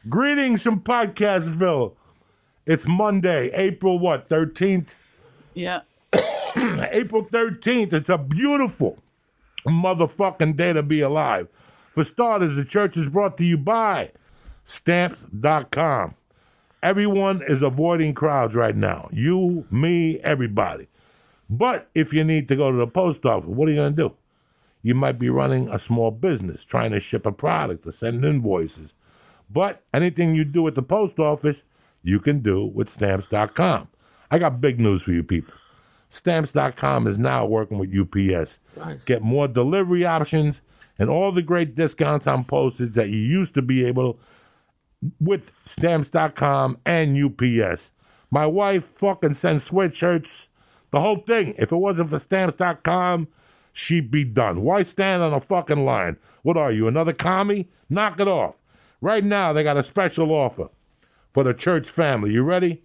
Greetings from Podcastville. It's Monday, April what, 13th? Yeah. April 13th. It's a beautiful motherfucking day to be alive. For starters, the church is brought to you by Stamps.com. Everyone is avoiding crowds right now. You, me, everybody. But if you need to go to the post office, what are you going to do? You might be running a small business, trying to ship a product or send invoices. But anything you do at the post office, you can do with Stamps.com. I got big news for you people. Stamps.com is now working with UPS. Nice. Get more delivery options and all the great discounts on postage that you used to be able to with Stamps.com and UPS. My wife fucking sends sweatshirts, the whole thing. If it wasn't for Stamps.com, she'd be done. Why stand on a fucking line? What are you, another commie? Knock it off. Right now, they got a special offer for the church family. You ready?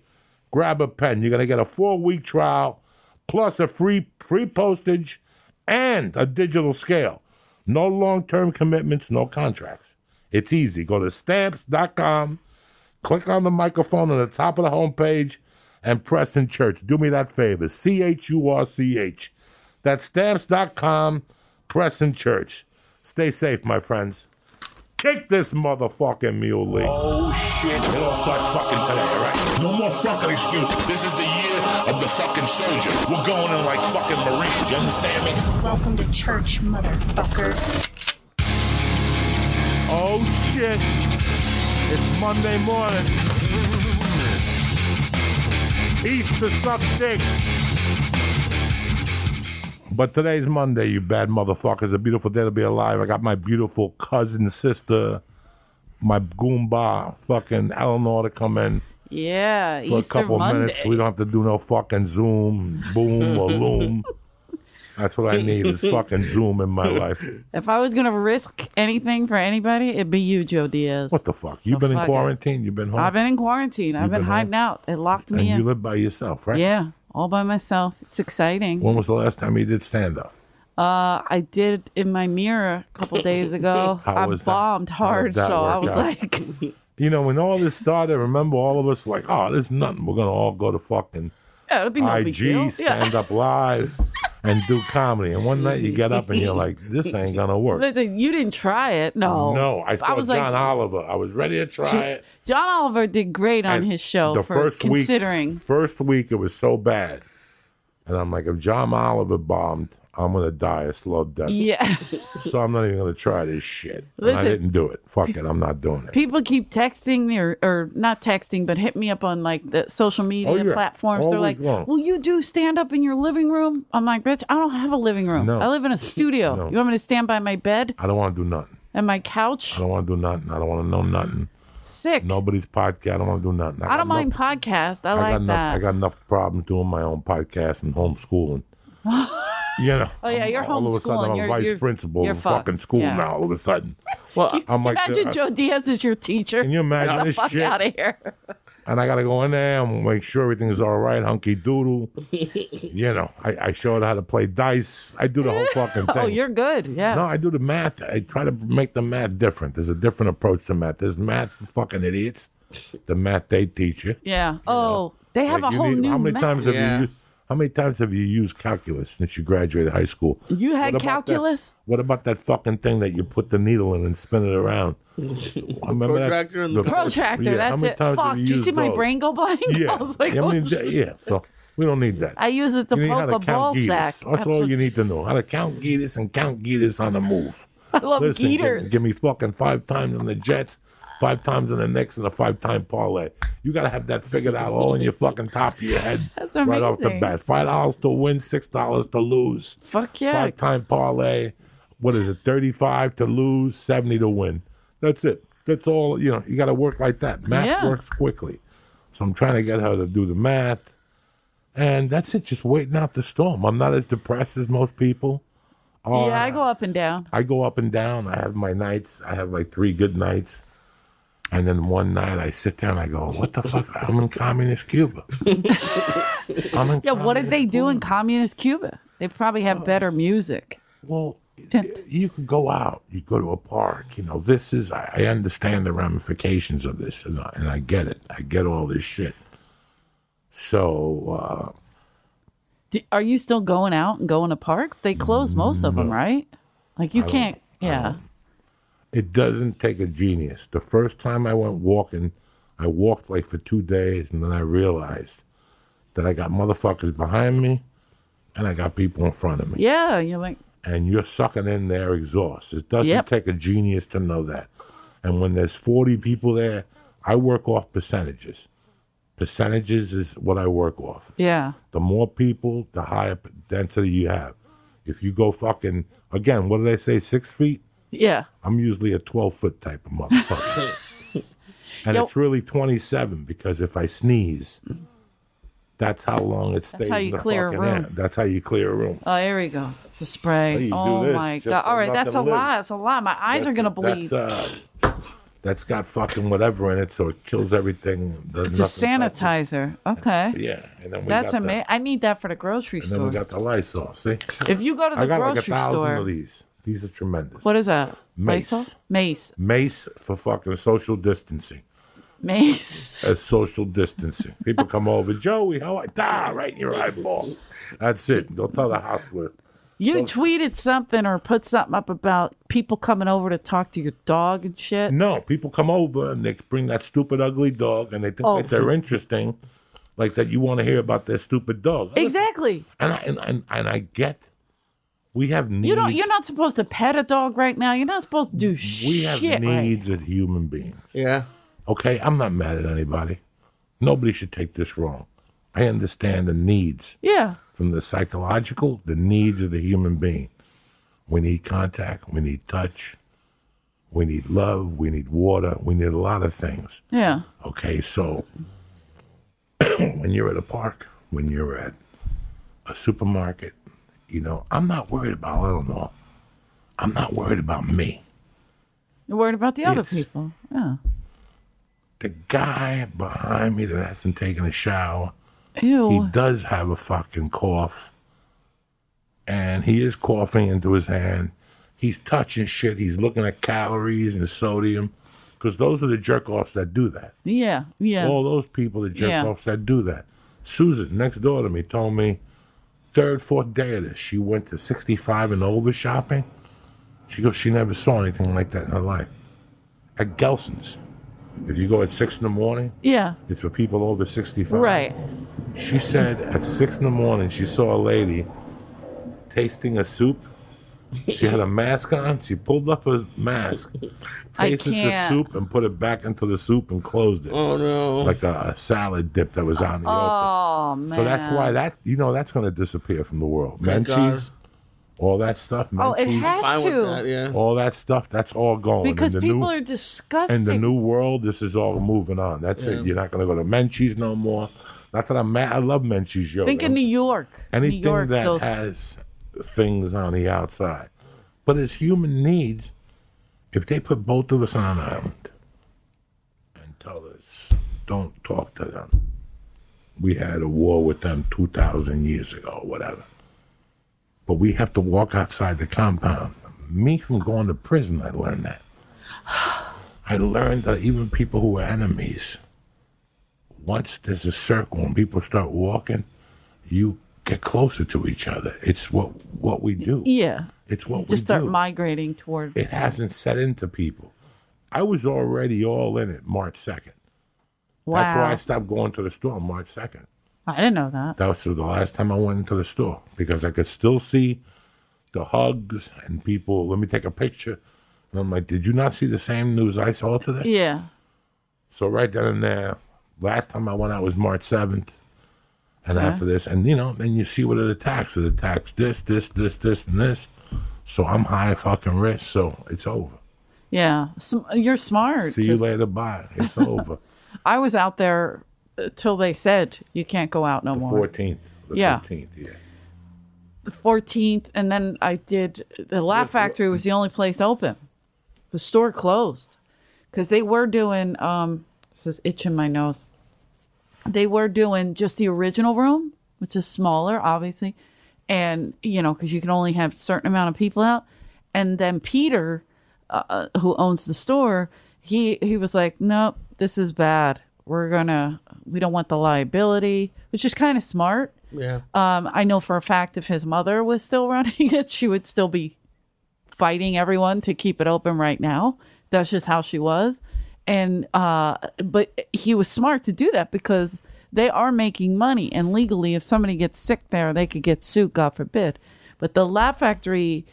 Grab a pen. You're going to get a 4-week trial plus a free postage and a digital scale. No long-term commitments, no contracts. It's easy. Go to Stamps.com, click on the microphone on the top of the homepage, and press in church. Do me that favor. CHURCH. That's Stamps.com, press in church. Stay safe, my friends. Kick this motherfucking muley. Oh, shit. It all starts fucking today, all right? No more fucking excuses. This is the year of the fucking soldier. We're going in like fucking Marines. You understand me? Welcome to church, motherfucker. Oh, shit. It's Monday morning. Easter sucks dick. But today's Monday, you bad motherfuckers. A beautiful day to be alive. I got my beautiful cousin, sister, my Goomba, fucking Eleanor to come in. Yeah, for Easter a couple Monday. minutes. We don't have to do no fucking Zoom, boom, or loom. That's what I need is fucking Zoom in my life. If I was going to risk anything for anybody, it'd be you, Joe Diaz. What the fuck? You've been in quarantine? You've been home? I've been in quarantine. I've been hiding out. It locked me in. And you live by yourself, right? Yeah, all by myself. It's exciting. When was the last time you did stand-up? I did in my mirror a couple days ago. I bombed hard, so I was like... You know, when all this started, remember all of us were like, oh, this is nothing. We're going to all go to fucking it'll be no big deal. stand up live, and do comedy. And one night you get up and you're like, this ain't going to work. Listen, you didn't try it. No, I saw John Oliver. I was ready to try it. John Oliver did great on his show considering. First week, it was so bad. And I'm like, if John Oliver bombed, I'm going to die a slow death. Yeah. So I'm not even going to try this shit. Listen, I didn't do it. Fuck it. I'm not doing it. People keep texting me or not texting, but hit me up on like the social media platforms. They're like, will you do stand up in your living room? I'm like, bitch, I don't have a living room. No. I live in a studio. No. You want me to stand by my bed? I don't want to do nothing. And my couch? I don't want to do nothing. I don't want to know nothing. Sick. Nobody's podcast. I don't want to do nothing. I don't mind podcast. I like that. I got enough problems doing my own podcast and homeschooling. You know. Oh yeah, you're all of a sudden, I'm a vice principal in fucking school now. All of a sudden, I'm like, imagine Joe Diaz is your teacher. Can you imagine Get this the fuck shit? out of here. And I got to go in there and make sure everything's all right, hunky doodle. You know, I show her how to play dice. I do the whole fucking thing. Oh, you're good. Yeah. No, I do the math. I try to make the math different. There's a different approach to math. There's math for fucking idiots. The math they teach you. Yeah. They have like a whole new how many math. How many times have you used calculus since you graduated high school? You had calculus? What about that fucking thing that you put the needle in and spin it around? Protractor and the protractor. That's it. Fuck. Do you see my brain go blank? Yeah. I was like, so we don't need that. I use it to poke a ball sack. That's all you need to know. How to count Geeters and count Geeters on the move. I love Geeters. Give me fucking 5 times on the Jets, 5 times on the Knicks, and a 5-time parlay. You got to have that figured out all in your fucking top of your head. That's right off the bat. $5 to win, $6 to lose. Fuck yeah. 5-time parlay. What is it? 35 to lose, 70 to win. That's it. That's all. You know, you got to work like that. Math works quickly. So I'm trying to get her to do the math. And that's it. Just waiting out the storm. I'm not as depressed as most people. I go up and down. I go up and down. I have my nights. I have like 3 good nights. And then one night I sit down and I go, what the fuck? I'm in communist Cuba. What did they do in communist Cuba? They probably have better music. Well, You could go out. You go to a park. This is. I understand the ramifications of this, and I get it. I get all this shit. So, are you still going out and going to parks? They close most of them, right? Like you can't. Yeah. It doesn't take a genius. The first time I went walking, I walked like for 2 days, and then I realized that I got motherfuckers behind me, and I got people in front of me. Yeah, you're like. And you're sucking in their exhaust. It doesn't take a genius to know that. And when there's 40 people there, I work off percentages. Percentages is what I work off. Yeah. The more people, the higher density you have. If you go fucking, again, what did I say, 6 feet? Yeah. I'm usually a 12-foot type of motherfucker. And it's really 27 because if I sneeze, that's how long it stays in the fucking air. That's how you clear a room. Oh, here we go. It's the spray. Oh, my God. All right, that's a lot. It's a lot. My eyes are going to bleed. That's got fucking whatever in it, so it kills everything. It's a sanitizer. Okay. Yeah. And then that's amazing. I need that for the grocery store. And then we got the Lysol, see? If you go to the grocery store. I got like 1,000 of these. These are tremendous. What is that? Mace. Lysol? Mace. Mace for fucking social distancing. Mace. As social distancing. People come over, Joey, right in your eyeball. That's it. Go tell the hospital. You tweeted something or put something up about people coming over to talk to your dog and shit. No, people come over and they bring that stupid, ugly dog, and they think that they're interesting, like that you want to hear about their stupid dog. Exactly. And I get. We have needs. You're not supposed to pet a dog right now. You're not supposed to do shit. We have needs as human beings. Yeah. Okay, I'm not mad at anybody. Nobody should take this wrong. I understand the needs. Yeah. From the psychological, the needs of the human being. We need contact. We need touch. We need love. We need water. We need a lot of things. Yeah. Okay, so when you're at a park, when you're at a supermarket, I'm not worried about Eleanor. I'm not worried about me. You're worried about the other people. Yeah. The guy behind me that hasn't taken a shower, ew, he does have a fucking cough. And he is coughing into his hand. He's touching shit. He's looking at calories and sodium. Because those are the jerk-offs that do that. Yeah, yeah. All those people, the jerk-offs that do that. Susan, next door to me, told me, 3rd, 4th day of this, she went to 65 and over shopping. She goes, she never saw anything like that in her life. At Gelson's. If you go at 6 in the morning, it's for people over 65. Right. She said at 6 in the morning, she saw a lady tasting a soup. She had a mask on. She pulled up her mask, tasted the soup, and put it back into the soup and closed it. Oh, no. Like a salad dip that was out in the open. Oh, man. So that's why that's going to disappear from the world. Menchie's, all that stuff. Oh, it has to. That, yeah. All that stuff, that's all going. Because people are disgusting. In the new world, this is all moving on. That's it. You're not going to go to Menchie's no more. Not that I'm mad. I love Menchie's. Think in New York. Anything New York, that has things on the outside. But as human needs, if they put both of us on an island and tell us, don't talk to them. We had a war with them 2,000 years ago, whatever. But we have to walk outside the compound. Me, from going to prison, I learned that. I learned that even people who were enemies, once there's a circle and people start walking, you get closer to each other. It's what we do. Yeah. It's what we do. Just start migrating toward. It hasn't set into people. I was already all in it March 2nd. Wow. That's why I stopped going to the store on March 2nd. I didn't know that. That was the last time I went into the store because I could still see the hugs and people, let me take a picture. And I'm like, did you not see the same news I saw today? Yeah. So right then and there, last time I went out was March 7th. And after this, and then you see what it attacks. It attacks this, and this. So I'm high fucking risk, so it's over. Yeah. You're smart. See you later, bye. It's over. I was out there till they said you can't go out no more. 14th. The 14th, yeah. The 14th, and then I did, the Laugh Factory was the only place open. The store closed. Because they were doing, this is itching my nose. They were doing just the original room, which is smaller, obviously. And, because you can only have a certain amount of people out. And then Peter, who owns the store, he was like, nope, this is bad. We don't want the liability, which is kind of smart. Yeah. I know for a fact if his mother was still running it, she would still be fighting everyone to keep it open right now. That's just how she was. And but he was smart to do that because they are making money, and legally if somebody gets sick there, they could get sued, God forbid. But the Laugh Factory,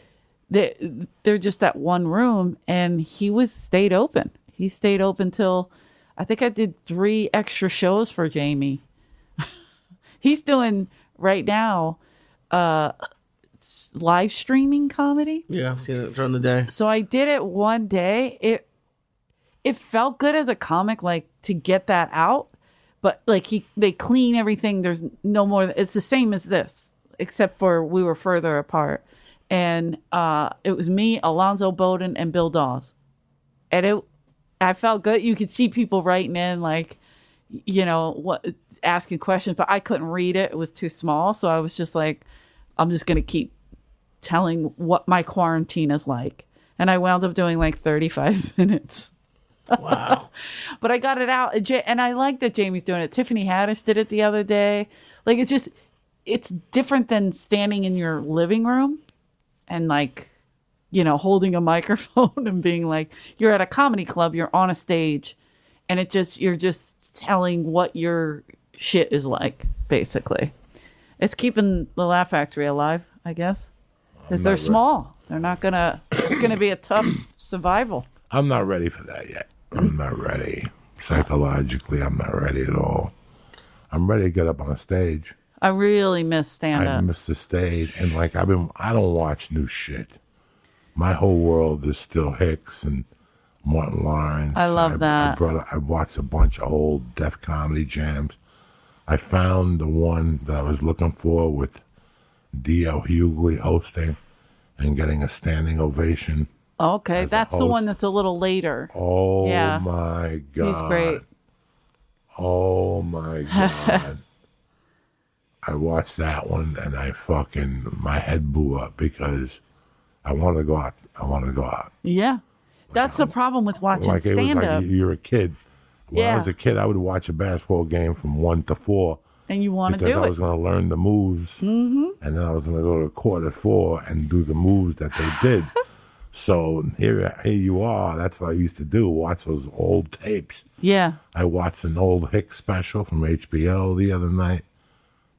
they're just that one room, and he stayed open. He stayed open till I think I did 3 extra shows for Jamie. He's doing right now live streaming comedy. Yeah, I've seen it during the day. So I did it one day. It felt good as a comic, like to get that out, but like they clean everything. There's no more. It's the same as this, except for we were further apart, and it was me, Alonzo Bowden, and Bill Dawes, and I felt good. You could see people writing in, like, asking questions, but I couldn't read it. It was too small, so I was just like, I'm just gonna keep telling what my quarantine is like, and I wound up doing like 35 minutes. Wow. But I got it out, and I like that Jamie's doing it. Tiffany Haddish did it the other day. Like, it's different than standing in your living room and like, holding a microphone and being like, you're at a comedy club, you're on a stage, and you're just telling what your shit is like, basically. It's keeping the Laugh Factory alive, I guess. Because they're small. They're not it's gonna be a tough survival. I'm not ready for that yet. I'm not ready. Psychologically, I'm not ready at all. I'm ready to get up on a stage. I really miss stand-up. I miss the stage. And like, I don't watch new shit. My whole world is still Hicks and Martin Lawrence. I love that. I watched a bunch of old Def Comedy jams. I found the one that I was looking for with D.L. Hughley hosting and getting a standing ovation. Okay, that's the one that's a little later. Oh, yeah. My God. He's great. Oh, my God. I watched that one, and my head blew up because I wanted to go out. Yeah. That's the problem with watching stand-up. Like you're a kid. When I was a kid, I would watch a basketball game from 1 to 4. And you want to do it. Because I was going to learn the moves. Mm-hmm. And then I was going to go to quarter 4 and do the moves that they did. So here you are. That's what I used to do, watch those old tapes. Yeah. I watched an old Hicks special from HBO the other night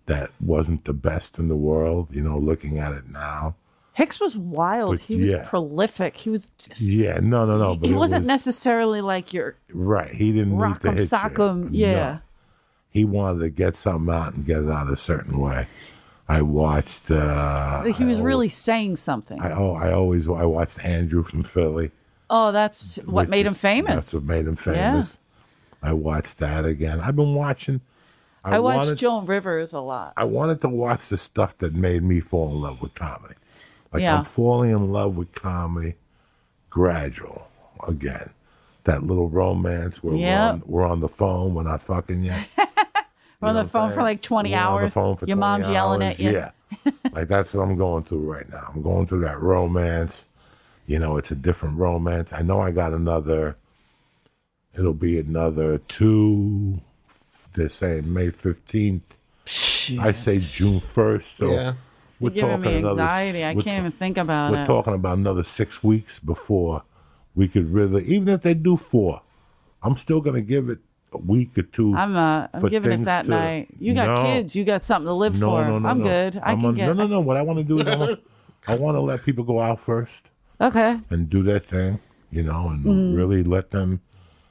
that wasn't the best in the world, looking at it now. Hicks was wild. He was prolific. He was just... Yeah, no. But he wasn't necessarily like your... Right. He didn't need to hit sock'em. Yeah. No. He wanted to get something out and get it out a certain way. I watched... he was really saying something. I watched Andrew from Philly. Oh, that's what made him famous. That's what made him famous. Yeah. I watched that again. I've been watching... I watched Joan Rivers a lot. I wanted to watch the stuff that made me fall in love with comedy. Like, I'm falling in love with comedy gradual again. That little romance where we're on the phone, we're not fucking yet. We're on the phone for like 20 hours. Your mom's yelling at you. Yeah. Like, that's what I'm going through right now. I'm going through that romance. It's a different romance. I know I got it'll be another 2, they're saying May 15th. Shit. I say June 1st. So yeah. You're giving me anxiety. I can't even think about it. We're talking about another 6 weeks before we could really, even if they do 4, I'm still going to give it a week or 2. I'm giving it that night. You got kids. You got something to live for. I'm good. No. What I want to do is I want to let people go out first. Okay. And do their thing, and really let them,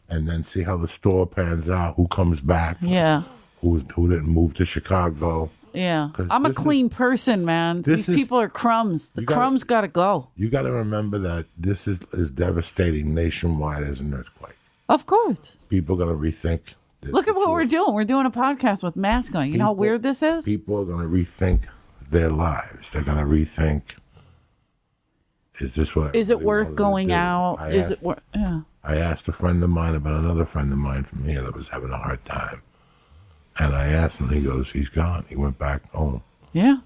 and then see how the store pans out, who comes back. Yeah. Who didn't move to Chicago. Yeah. I'm a clean person, man. These people are crumbs. The crumbs got to go. You got to remember that this is devastating nationwide as an earthquake. Of course. People are going to rethink this. Look at what we're doing. We're doing a podcast with masks on. You know how weird this is? People are going to rethink their lives. They're going to rethink, is it worth going out? I asked a friend of mine about another friend of mine from here that was having a hard time. And I asked him, he goes, he's gone. He went back home. Yeah.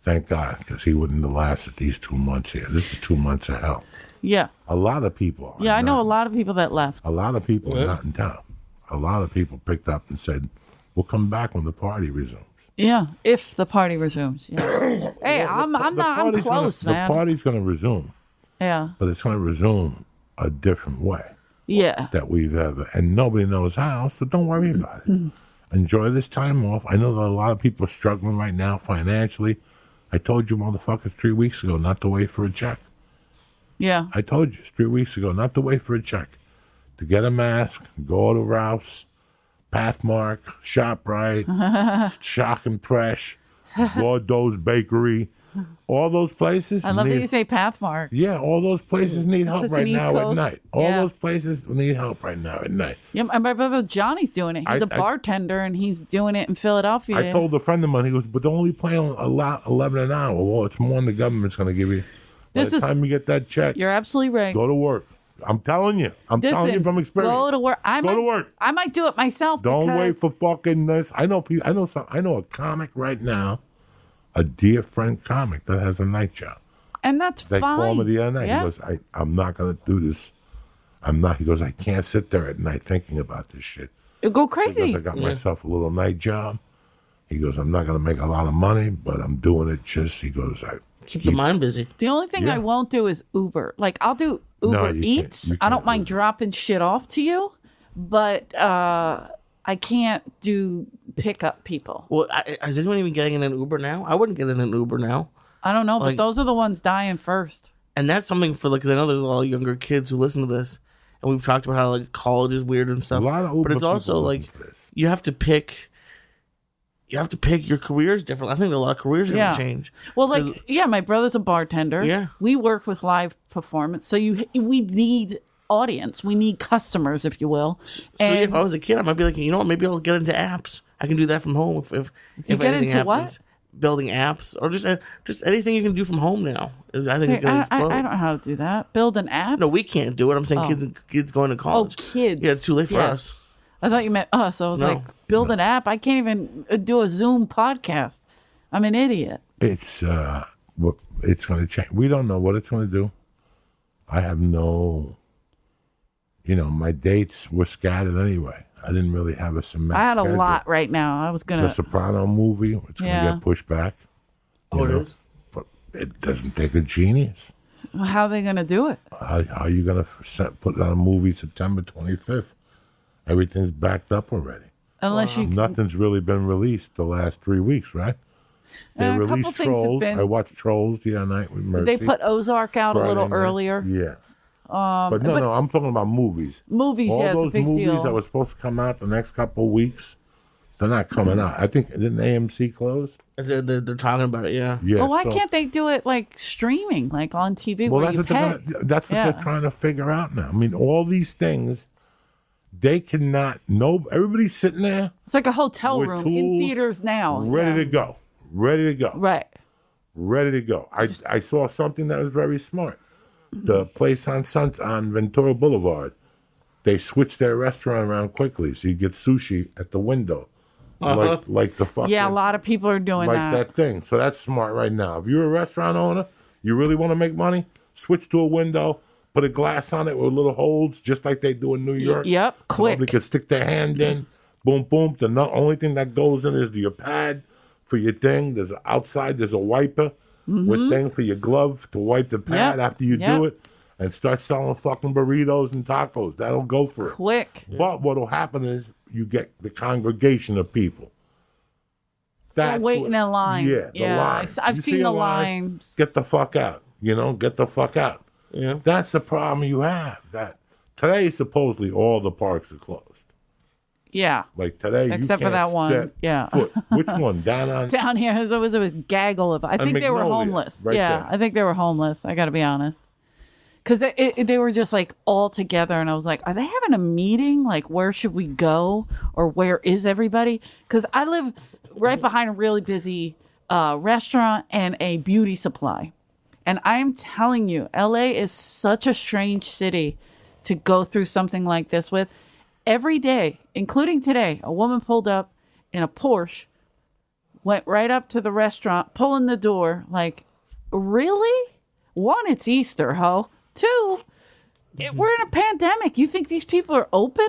Thank God, because he wouldn't have lasted these 2 months here. This is 2 months of hell. Yeah. A lot of people. Yeah, I know a lot of people that left. A lot of people are not in town. A lot of people picked up and said, we'll come back when the party resumes. Yeah, if the party resumes. Yeah. Hey, I'm close, man. The party's going to resume. Yeah. But it's going to resume a different way. Yeah. That we've ever, and nobody knows how, so don't worry about it. Enjoy this time off. I know that a lot of people are struggling right now financially. I told you motherfuckers 3 weeks ago not to wait for a check. Yeah. I told you 3 weeks ago not to wait for a check. To get a mask, go to Ralph's, Pathmark, ShopRite, Shock and Fresh, Bordeaux's Bakery, all those places. I love that you say Pathmark. Yeah, all those places need help Such right an now code. at night. All those places need help right now at night. Yeah, my brother Johnny's doing it. He's a bartender, and he's doing it in Philadelphia. I told a friend of mine, he goes, but they're only playing 11 an hour. Well, it's more than the government's going to give you. By the time you get that check, you're absolutely right. Go to work. I'm telling you. I'm telling you from experience. Go to work. Go to work. I might do it myself. Don't wait for fucking this. I know people. I know a comic right now, a dear friend comic that has a night job. And that's they fine. They call me the other night. Yeah. He goes, I'm not going to do this. I'm not. He goes, I can't sit there at night thinking about this shit. It'll go crazy. He goes, I got myself a little night job. He goes, I'm not going to make a lot of money, but I'm doing it just, he goes, Keep the mind busy. The only thing I won't do is Uber. Like, I'll do Uber Eats. I don't mind dropping shit off to you, but I can't do pickup people. Well, is anyone even getting in an Uber now? I wouldn't get in an Uber now. I don't know, but those are the ones dying first. And that's something for, like, 'cause I know there's a lot of younger kids who listen to this, and we've talked about how, like, college is weird and stuff. A lot of Uber but it's also, like, you have to pick your careers differently. I think a lot of careers are going to change. Well, like, my brother's a bartender. Yeah. We work with live performance. So we need audience. We need customers, if you will. So if I was a kid, I might be like, you know what, maybe I'll get into apps. I can do that from home if anything happens. What? Building apps or just anything you can do from home now. I think it's going to explode. I don't know how to do that. Build an app? No, we can't do it. I'm saying kids going to college. Oh, kids. Yeah, it's too late for us. I thought you meant us. I was like, build an app? I can't even do a Zoom podcast. I'm an idiot. It's going to change. We don't know what it's going to do. I have no, my dates were scattered anyway. I didn't really have a cement I had a schedule. lot right now. I was going to. The Soprano movie, it's going to get pushed back. Oh, it is? But it doesn't take a genius. How are they going to do it? How are you going to put out a movie September 25th? Everything's backed up already. Unless Nothing's really been released the last 3 weeks, right? They released Trolls. I watched Trolls the other night with Mercy. They put Ozark out a little earlier. Yeah. But I'm talking about movies. Movies, All it's those a big movies deal. that were supposed to come out the next couple of weeks, they're not coming out. I think, didn't AMC close? They're talking about it, yeah. Yeah. Well, why can't they do it like streaming, like on TV Well, where that's you what pay? that's what they're trying to figure out now. I mean, all these things, they cannot. Everybody's sitting there. It's like a hotel with room tools, in theaters now. ready to go, ready to go, Right. ready to go. I saw something that was very smart. The place on Ventura Boulevard, they switched their restaurant around quickly, so you get sushi at the window, like the fucking Yeah, a lot of people are doing like that thing. So that's smart right now. If you're a restaurant owner, you really want to make money, switch to a window, put a glass on it with little holes, just like they do in New York. Yep, quick. Somebody can stick their hand in, boom, boom. The only thing that goes in is your pad for your thing. There's outside, there's a wiper with thing for your glove to wipe the pad after you do it, and start selling fucking burritos and tacos. That'll go for it. Quick. But what'll happen is you get the congregation of people. They're waiting in line. Yeah, the line. I've You seen see a the line, lines. Get the fuck out. Get the fuck out. Yeah. That's the problem you have. That today, supposedly, all the parks are closed. Yeah. Like today, Except you for can't that one. step Yeah. foot. Which one? Down here, there was a gaggle of. I think they were Magnolia, homeless. right there. I think they were homeless. I got to be honest. Because they were just like all together, and I was like, are they having a meeting? Like, where should we go, or where is everybody? Because I live right behind a really busy restaurant and a beauty supply, and I'm telling you, LA is such a strange city to go through something like this with. Every day, including today, a woman pulled up in a Porsche went right up to the restaurant, pulling the door, like, really? One, it's Easter, ho. Two, we're in a pandemic. You think these people are open?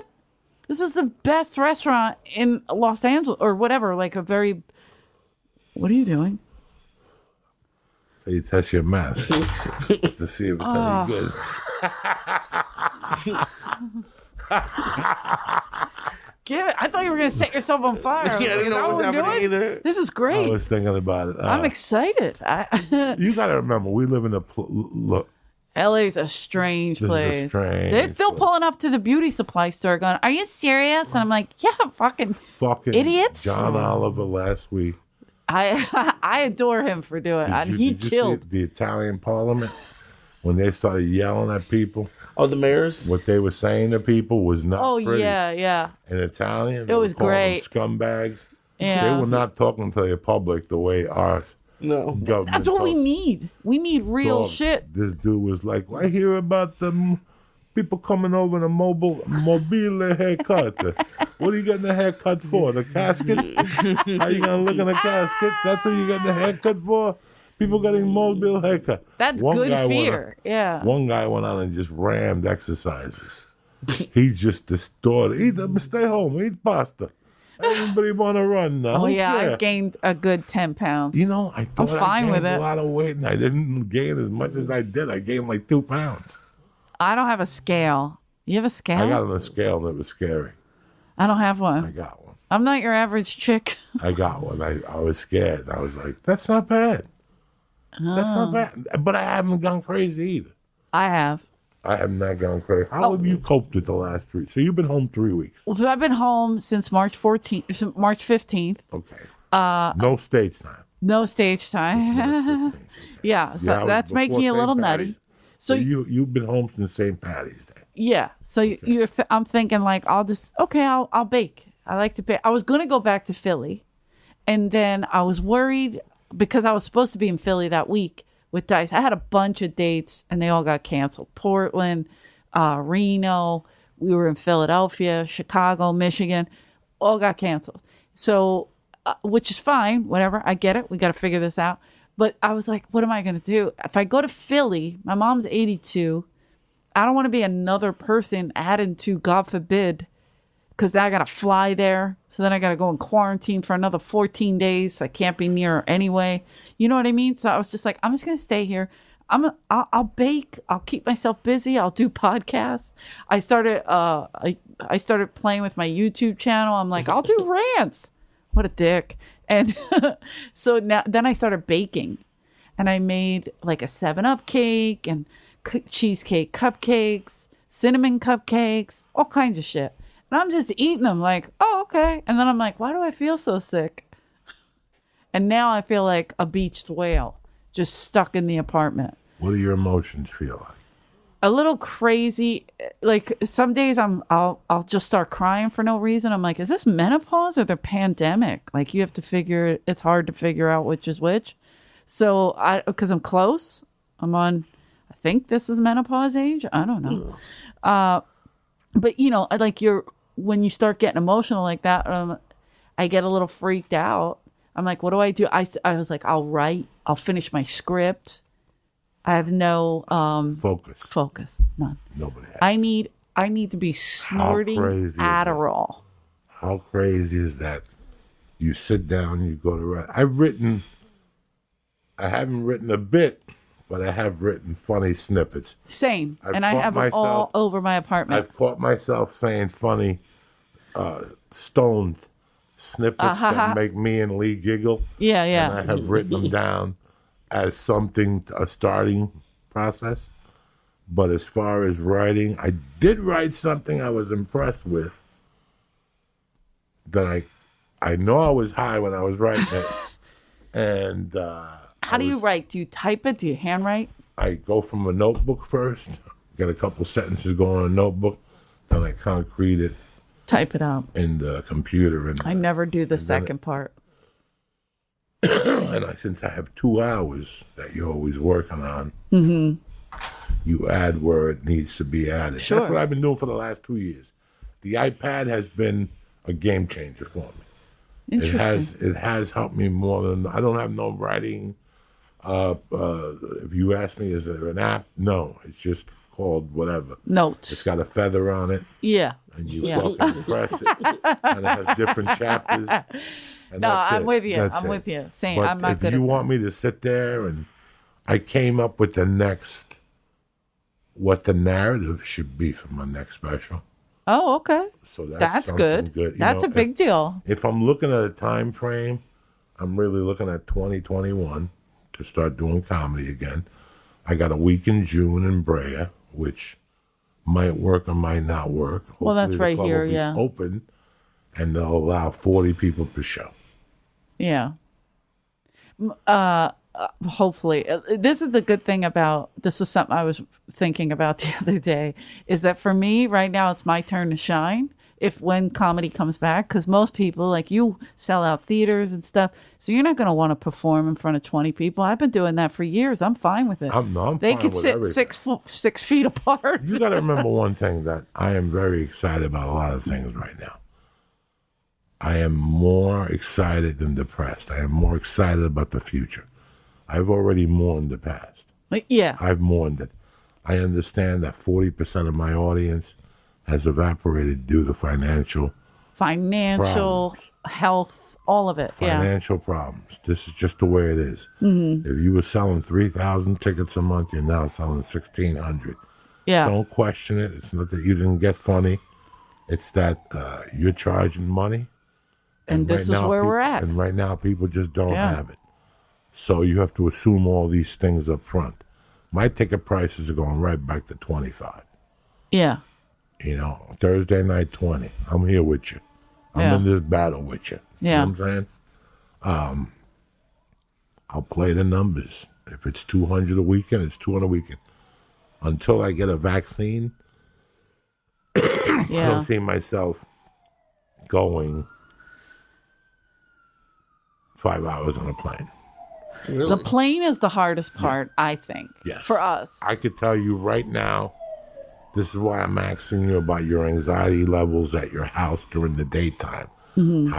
This is the best restaurant in Los Angeles or whatever, like a very... What are you doing? So you test your mask to see if it's any good. Give it. I thought you were going to set yourself on fire. Yeah, I didn't know what was happening either. This is great. I was thinking about it. I'm excited. You got to remember, we live in a... look. LA's a strange place. They're still place. pulling up to the beauty supply store going, are you serious? And I'm like, yeah, fucking idiots. John Oliver last week. I adore him for doing it. Did He you killed. see the Italian parliament when they started yelling at people? Oh, the mayors? What they were saying to people was not pretty. Yeah. In Italian, It was great. Scumbags. Yeah. They were not talking to the public the way our government That's what we talks. need. We need real Dog, shit. This dude was like, I hear about the people coming over in a mobile haircut. What are you getting a haircut for? The casket? How you going to look in the casket? That's what you getting the haircut for? People getting mobile haircut. That's good fear. Yeah. One guy went on and just rammed exercises. He just distorted. Stay home, eat pasta. Everybody want to run now. Oh, yeah. I've gained a good 10 pounds. You know, I thought I'm fine I with gained it. a lot of weight, and I didn't gain as much as I did. I gained like 2 pounds. I don't have a scale. You have a scale? I got on a scale, and it was scary. I don't have I one. got one. I'm not your average chick. I got one. I was scared. I was like, that's not bad. That's not bad. But I haven't gone crazy either. I have. I have not gone crazy. How have you coped with the last 3? So you've been home 3 weeks. Well, so I've been home since March 15th. Okay. No stage time. No stage time. Yeah, so Yeah, that's before making you a St. little Patty's. nutty. So you've been home since St. Patty's Day. Yeah, so I'm thinking like I'll bake. I like to bake. I was gonna go back to Philly, and then I was worried because I was supposed to be in Philly that week with Diaz. I had a bunch of dates, and they all got canceled. Portland, Reno. We were in Philadelphia, Chicago, Michigan, all got canceled. So, which is fine, whatever. I get it. We got to figure this out. But I was like, what am I going to do? If I go to Philly, my mom's 82. I don't want to be another person added to, God forbid, because now I got to fly there. So then I got to go in quarantine for another 14 days. I can't be near her anyway. You know what I mean? So I was just like, I'm just going to stay here. I'll bake. I'll keep myself busy. I'll do podcasts. I started I started playing with my YouTube channel. I'm like, I'll do rants. What a dick. And so then I started baking, and I made like a 7-Up cake and cheesecake cupcakes, cinnamon cupcakes, all kinds of shit. And I'm just eating them like, oh, okay. And then I'm like, why do I feel so sick? And now I feel like a beached whale just stuck in the apartment. What do your emotions feel like? A little crazy. Like some days I'll just start crying for no reason. I'm like, is this menopause or the pandemic? Like you have to figure, it's hard to figure out which is which. So because I'm close, I'm on, I think this is menopause age. I don't know. But you know, like when you start getting emotional like that, I get a little freaked out. I'm like, what do I do? I was like, I'll write. I'll finish my script. I have no focus. None. Nobody has. I need to be snorting Adderall. How crazy is that? You sit down, you go to write. I haven't written a bit, but I have written funny snippets. Same. And I have them all over my apartment. I've caught myself saying funny, stoned snippets that make me and Lee giggle. Yeah. And I have written them down as something, a starting process. But as far as writing, I did write something I was impressed with. That I know I was high when I was writing it. And how do you write? Do you type it? Do you handwrite? I go from a notebook first, get a couple sentences going on a notebook, then I concrete it. Type it out. In the computer. I never do the second part. And since I have 2 hours that you're always working on, you add where it needs to be added. Sure. That's what I've been doing for the last 2 years. The iPad has been a game changer for me. Interesting. It has helped me more than I don't have no writing. If you ask me, is there an app? No, it's just called whatever. Notes. It's got a feather on it. Yeah. And you fucking press it, and it has different chapters. And No, I'm it. with you. That's I'm it. with you. Same. But I'm not if good you at want me to sit there and I came up with what the narrative should be for my next special. Oh, okay. So That's good. You That's know, a big deal. If I'm looking at a time frame, I'm really looking at 2021 to start doing comedy again. I got a week in June in Brea, which might work or might not work. Well, that's Hopefully the right club here, will be yeah. open, and they'll allow 40 people per show. Yeah. Hopefully. This is the good thing about, this was something I was thinking about the other day, is that for me right now, it's my turn to shine when comedy comes back, because most people, like you, sell out theaters and stuff, so you're not going to want to perform in front of 20 people. I've been doing that for years. I'm fine with it. I'm they fine could with sit everything. 6 feet apart. You got to remember one thing, that I am very excited about a lot of things right now. I am more excited than depressed. I am more excited about the future. I've already mourned the past. Yeah. I've mourned it. I understand that 40% of my audience has evaporated due to financial problems. Health, all of it. Financial problems. This is just the way it is. Mm-hmm. If you were selling 3,000 tickets a month, you're now selling 1,600. Yeah. Don't question it. It's not that you didn't get funny. It's that you're charging money. And this is where we're at. And right now, people just don't have it. So you have to assume all these things up front. My ticket prices are going right back to $25. Yeah. You know, Thursday night, 20. I'm here with you. I'm in this battle with you. Yeah. You know what I'm saying? I'll play the numbers. If it's 200 a weekend, it's 200 a weekend. Until I get a vaccine, I don't see myself going 5 hours on a plane. Really? The plane is the hardest part, I think, for us. I could tell you right now, this is why I'm asking you about your anxiety levels at your house during the daytime. Mm-hmm.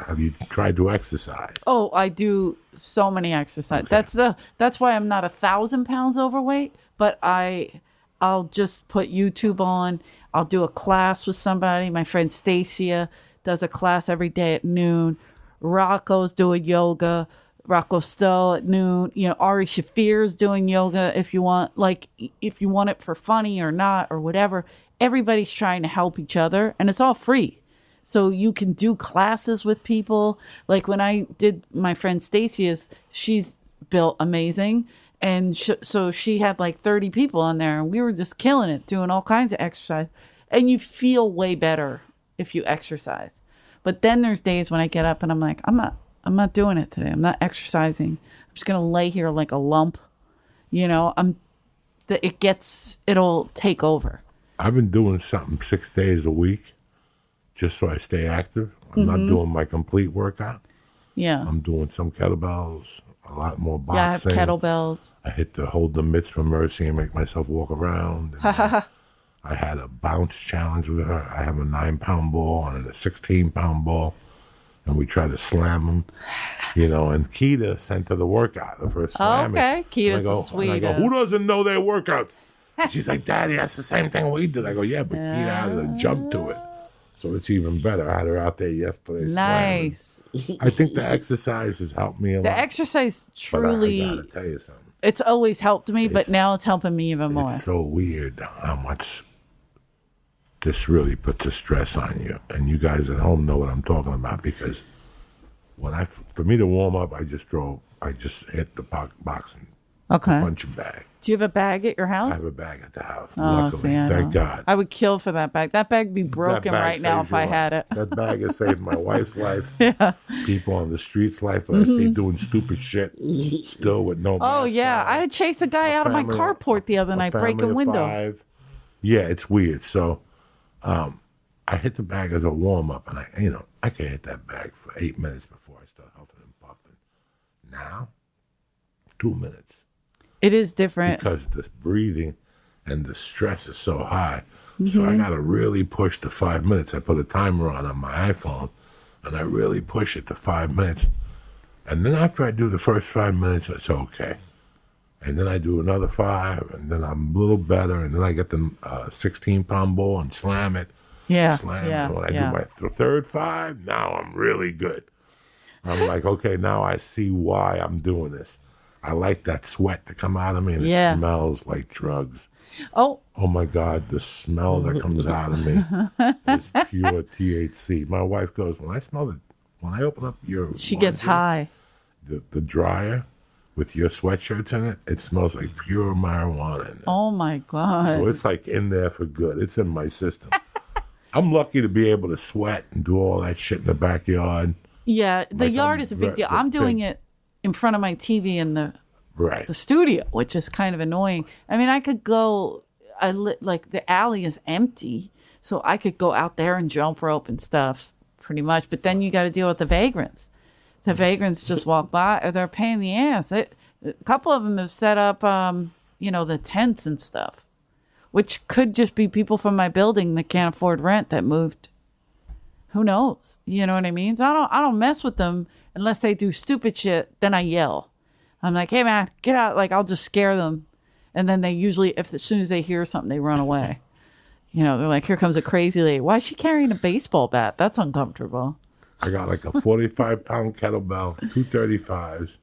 Have you tried to exercise? Oh, I do so many exercises. Okay. That's why I'm not 1,000 pounds overweight, but I'll just put YouTube on. I'll do a class with somebody. My friend Stacia does a class every day at noon. Rocco's doing yoga. Rocco Stowe at noon. You know, Ari Shafir's doing yoga if you want it for funny or not or whatever. Everybody's trying to help each other, and it's all free. So you can do classes with people. Like when I did my friend Stacia's, she's built amazing. And so she had like 30 people on there, and we were just killing it, doing all kinds of exercise. And you feel way better if you exercise. But then there's days when I get up and I'm like, I'm not doing it today. I'm not exercising. I'm just going to lay here like a lump. You know, it'll take over. I've been doing something 6 days a week just so I stay active. I'm not doing my complete workout. Yeah. I'm doing some kettlebells, a lot more boxing. Yeah, I have kettlebells. I hold the mitts for Mercy and make myself walk around. I had a bounce challenge with her. I have a 9-pound ball and a 16-pound ball. And we try to slam them, you know, and Keita sent her the workout of her slamming. Okay, Keita's sweet. And I go, who doesn't know their workouts? And she's like, Daddy, that's the same thing we did. I go, yeah, but Keita added a jump to it. So it's even better. I had her out there yesterday slamming. Nice. I think the exercise has helped me a lot. The exercise truly, But I gotta tell you something. It's always helped me, but now it's helping me even more. It's so weird how much this really puts a stress on you. And you guys at home know what I'm talking about, because for me to warm up, I just hit the boxing punching bag. Do you have a bag at your house? I have a bag at the house. Oh, luckily. Thank God. I would kill for that bag. That bag would be broken right now if I had it. That bag has saved my wife's life. Yeah. People on the streets' life that I see doing stupid shit still with no mask. Oh, yeah. I had to chase a guy out of my carport the other night, breaking windows. 5. Yeah, it's weird. So I hit the bag as a warm-up, and I can hit that bag for 8 minutes before I start huffing and puffing. Now, 2 minutes. It is different. Because the breathing and the stress is so high. Mm-hmm. So I got to really push the 5 minutes. I put a timer on my iPhone. and I really push it to 5 minutes. And then after I do the first 5 minutes, it's okay. And then I do another 5, and then I'm a little better, and then I get the 16-pound ball and slam it. Yeah. Slam it. When I do my third 5, now I'm really good. I'm like, okay, now I see why I'm doing this. I like that sweat to come out of me, and it smells like drugs. Oh my God, the smell that comes out of me is pure THC. My wife goes, when I open up your she gets high. The dryer with your sweatshirts in it, it smells like pure marijuana in there. Oh my God. So it's like in there for good. It's in my system. I'm lucky to be able to sweat and do all that shit in the backyard. Yeah, the yard is a big deal. I'm doing it in front of my TV in the studio, which is kind of annoying. I mean, I could go, like the alley is empty, so I could go out there and jump rope and stuff pretty much. But then you got to deal with the vagrants. The vagrants just walk by, or they're a pain in the ass. A couple of them have set up, the tents and stuff, which could just be people from my building that can't afford rent that moved. Who knows? You know what I mean? So I don't mess with them unless they do stupid shit. Then I yell. I'm like, hey man, get out! Like I'll just scare them, and then they usually, as soon as they hear something, they run away. They're like, here comes a crazy lady. Why is she carrying a baseball bat? That's uncomfortable. I got like a 45-pound kettlebell, 2 35s.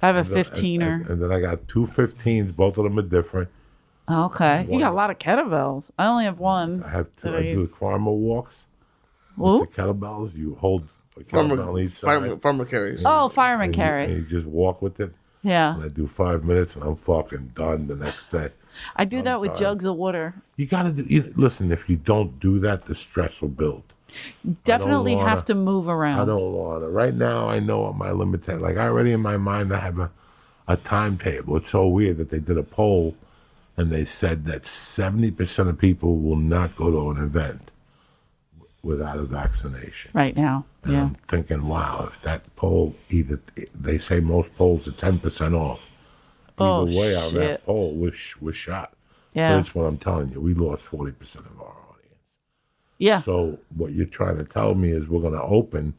I have a 15er. And then I got 2 15s. Both of them are different. Okay. You got a lot of kettlebells. I only have one. I do farmer walks. With the kettlebells. You hold a kettlebell on each side. Farmer carries. Fireman carry. And you just walk with it. Yeah. And I do 5 minutes and I'm fucking done the next day. I do that with jugs of water. You got to listen, if you don't do that, the stress will build. Definitely have to move around. I don't want to. Right now, I know what my limitation. Like, I already in my mind, I have a timetable. It's so weird that they did a poll, and they said that 70% of people will not go to an event without a vaccination. Right now, and I'm thinking, wow, if that poll, they say most polls are 10% off. Either way, on that poll was shot. Yeah. That's what I'm telling you. We lost 40% of our audience. Yeah. So what you're trying to tell me is we're going to open,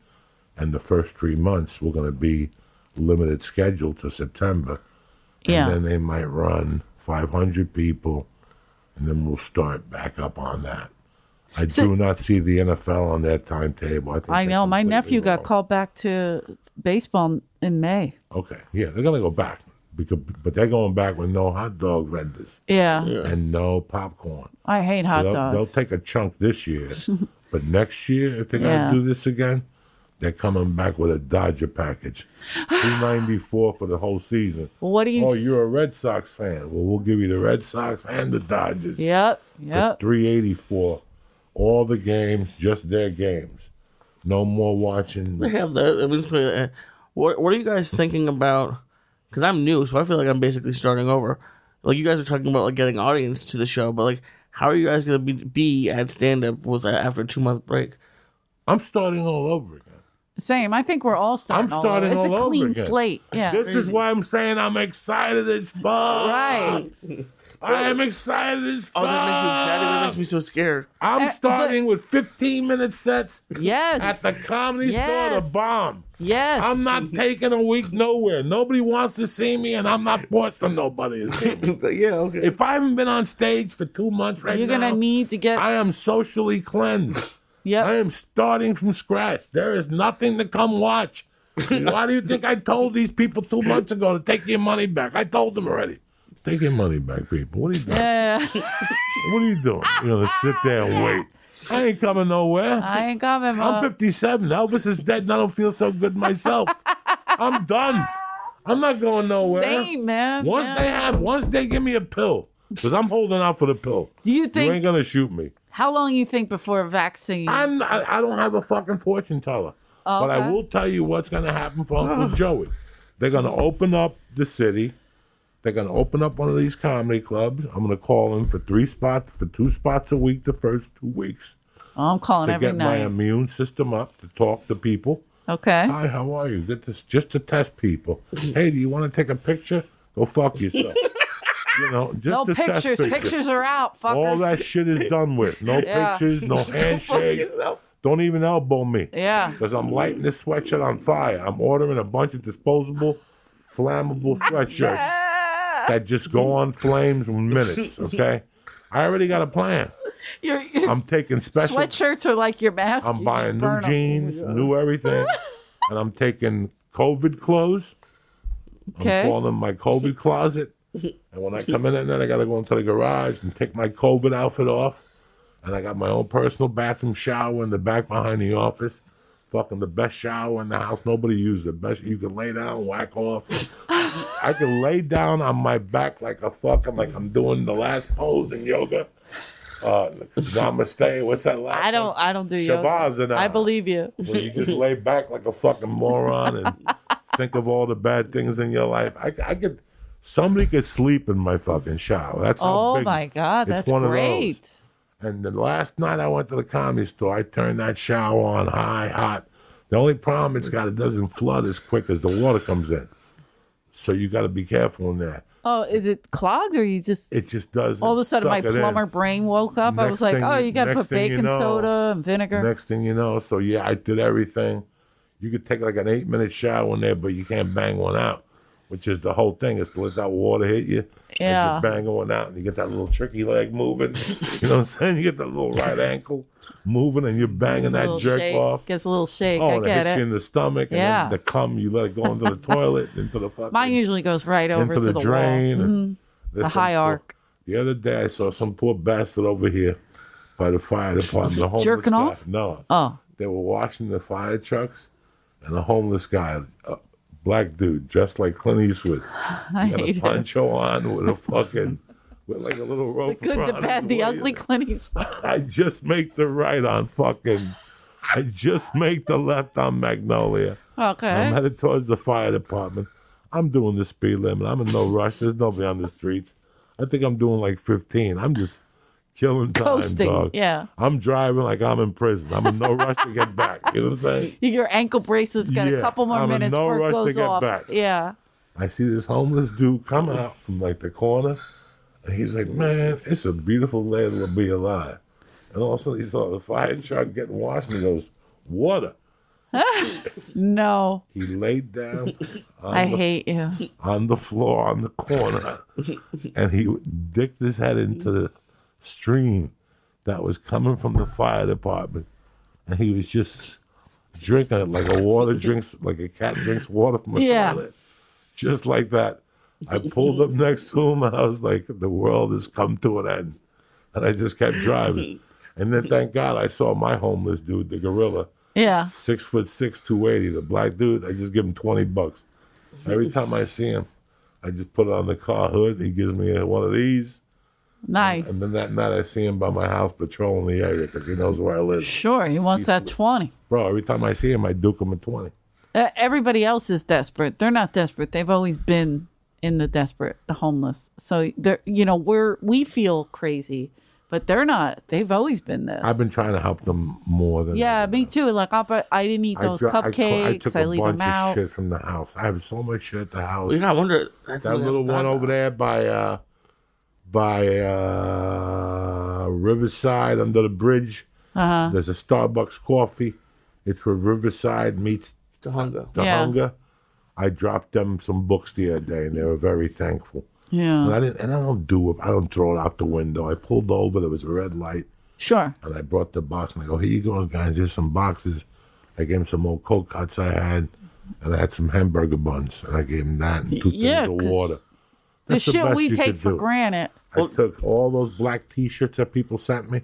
and the first 3 months we're going to be limited schedule to September. And then they might run 500 people, and then we'll start back up on that. I do not see the NFL on their timetable. I know. My nephew got called back to baseball in May. Okay. Yeah, they're going to go back. But they're going back with no hot dog vendors. Yeah. And no popcorn. I hate hot dogs. They'll take a chunk this year. But next year, if they're going to do this again, they're coming back with a Dodger package. $294 for the whole season. Well, what do you... Oh, you're a Red Sox fan. Well, we'll give you the Red Sox and the Dodgers. Yep. For $384. All the games, just their games. No more watching. They have that. I mean, what are you guys thinking about? Because I'm new, so I feel like I'm basically starting over. Like, you guys are talking about like getting audience to the show, but like, how are you guys going to be at stand-up after a 2-month break? I'm starting all over again. Same. I think we're all starting all over. It's a clean slate. Yeah. This is why I'm saying I'm excited as fuck. Right. I am excited as fuck. Oh, that makes you excited? That makes me so scared. I'm starting with 15-minute sets at the Comedy Store to bomb. Yes. I'm not taking a week nowhere. Nobody wants to see me, and I'm not forcing nobody to see me. Yeah, okay. If I haven't been on stage for 2 months You're going to need to get... I am socially cleansed. Yep. I am starting from scratch. There is nothing to come watch. Why do you think I told these people 2 months ago to take your money back? I told them already. Take your money back, people. What are you doing? Yeah. What are you doing? You're going to sit there and wait. I ain't coming nowhere. I ain't coming, Mom. I'm 57. Elvis is dead, and I don't feel so good myself. I'm done. I'm not going nowhere. Same, man. Once they give me a pill, because I'm holding out for the pill. Do you think... You ain't going to shoot me. How long you think before a vaccine? I don't have a fucking fortune teller. Oh, but I will tell you what's going to happen for Uncle Joey. They're going to open up the city. They're going to open up one of these comedy clubs. I'm going to call them for 2 spots a week the first 2 weeks. Oh, I'm calling every night. To get my immune system up, to talk to people. Okay. Hi, how are you? Just to test people. Hey, do you want to take a picture? Go fuck yourself. Just no to pictures. Test pictures are out, fuckers. All that shit is done with. No pictures, no handshakes. Don't even elbow me. Yeah. Because I'm lighting this sweatshirt on fire. I'm ordering a bunch of disposable, flammable sweatshirts that just go on flames in minutes, okay? I already got a plan. I'm taking special... Sweatshirts are like your mask. I'm You buying just new burn 'em. jeans, new everything. And I'm taking COVID clothes. Okay. I'm calling them my COVID closet. And when I come in at night, I got to go into the garage and take my COVID outfit off. And I got my own personal bathroom shower in the back behind the office. Fucking the best shower in the house. Nobody uses it. Best. You can lay down, whack off. I can lay down on my back like I'm doing the last pose in yoga. Namaste. What's that last I don't do yoga. Shavasana. I believe you. Where you just lay back like a fucking moron and think of all the bad things in your life. Somebody could sleep in my fucking shower. That's how big. Oh my God, it's that's one great. Of those. And the last night I went to the comedy store, I turned that shower on hot. The only problem it doesn't flood as quick as the water comes in. So you got to be careful in there. Oh, is it clogged or you just... It just doesn't. All of a sudden my suck it plumber in. brain woke up. I was like, you got to put baking soda and vinegar. Next thing you know, so yeah, I did everything. You could take like an 8-minute shower in there, but you can't bang one out, which is the whole thing, is to let that water hit you. Yeah. And you bang one out and you get that little tricky leg moving. You know what I'm saying? You get that little right ankle moving and you're banging that jerk shake. off. Gets a little shake. Oh, I and it get hits it. you in the stomach. And then the cum, you let it go into the toilet, into the fucking... Mine usually goes right over into to the the drain. wall. And The high arc. The other day, I saw some poor bastard over here by the fire department. The homeless Jerking guy. off? No. Oh. They were washing the fire trucks, and the homeless guy, a black dude, dressed like Clint Eastwood. I He had a hate it. poncho on with a fucking... with like a little rope The good, the around bad, his the waist. ugly Clint Eastwood. I just make the right on fucking... I just make the left on Magnolia. Okay. I'm headed towards the fire department. I'm doing the speed limit. I'm in no rush. There's nobody on the streets. I think I'm doing like 15. I'm just killing time, Coasting, dog. yeah. I'm driving like I'm in prison. I'm in no rush to get back. You know what I'm saying? Your ankle bracelet's got a couple more I'm in minutes no before it rush to goes get off. back. Yeah. I see this homeless dude come out from like the corner, and he's like, "Man, it's a beautiful day to be alive." And all of a sudden, he saw the fire truck getting washed, and he goes, "Water." No. He laid down I hate you. on the floor on the corner, and he dicked his head into the stream that was coming from the fire department, and he was just drinking it like like a cat drinks water from a toilet, just like that. I pulled up next to him, and I was like, the world has come to an end, and I just kept driving. And then, thank God, I saw my homeless dude, the gorilla. Yeah. 6'6", 280, the black dude. I just give him $20. Every time I see him, I just put it on the car hood. He gives me one of these. Nice. And then that night I see him by my house patrolling the area because he knows where I live. Sure, he wants that 20. Bro, every time I see him, I duke him a 20. Everybody else is desperate. They're not desperate. They've always been in the desperate, the homeless. So they're, we feel crazy, but they're not. They've always been this. I've been trying to help them more than me too. Like I didn't eat those cupcakes. I took I a leave bunch them out. of shit from the house. I have so much shit at the house. I wonder that little one over there by Riverside under the bridge. Uh-huh. There's a Starbucks coffee. It's where Riverside meets the hunger. Hunger. I dropped them some books the other day, and they were very thankful. Yeah. And I don't throw it out the window. I pulled over. There was a red light. Sure. And I brought the box, and I go, "Here you go, guys. Here's some boxes." I gave him some old Coke cuts I had, and I had some hamburger buns, and I gave him that and 2 things of water. The That's shit best we you take could for do. granted. I took all those black T-shirts that people sent me,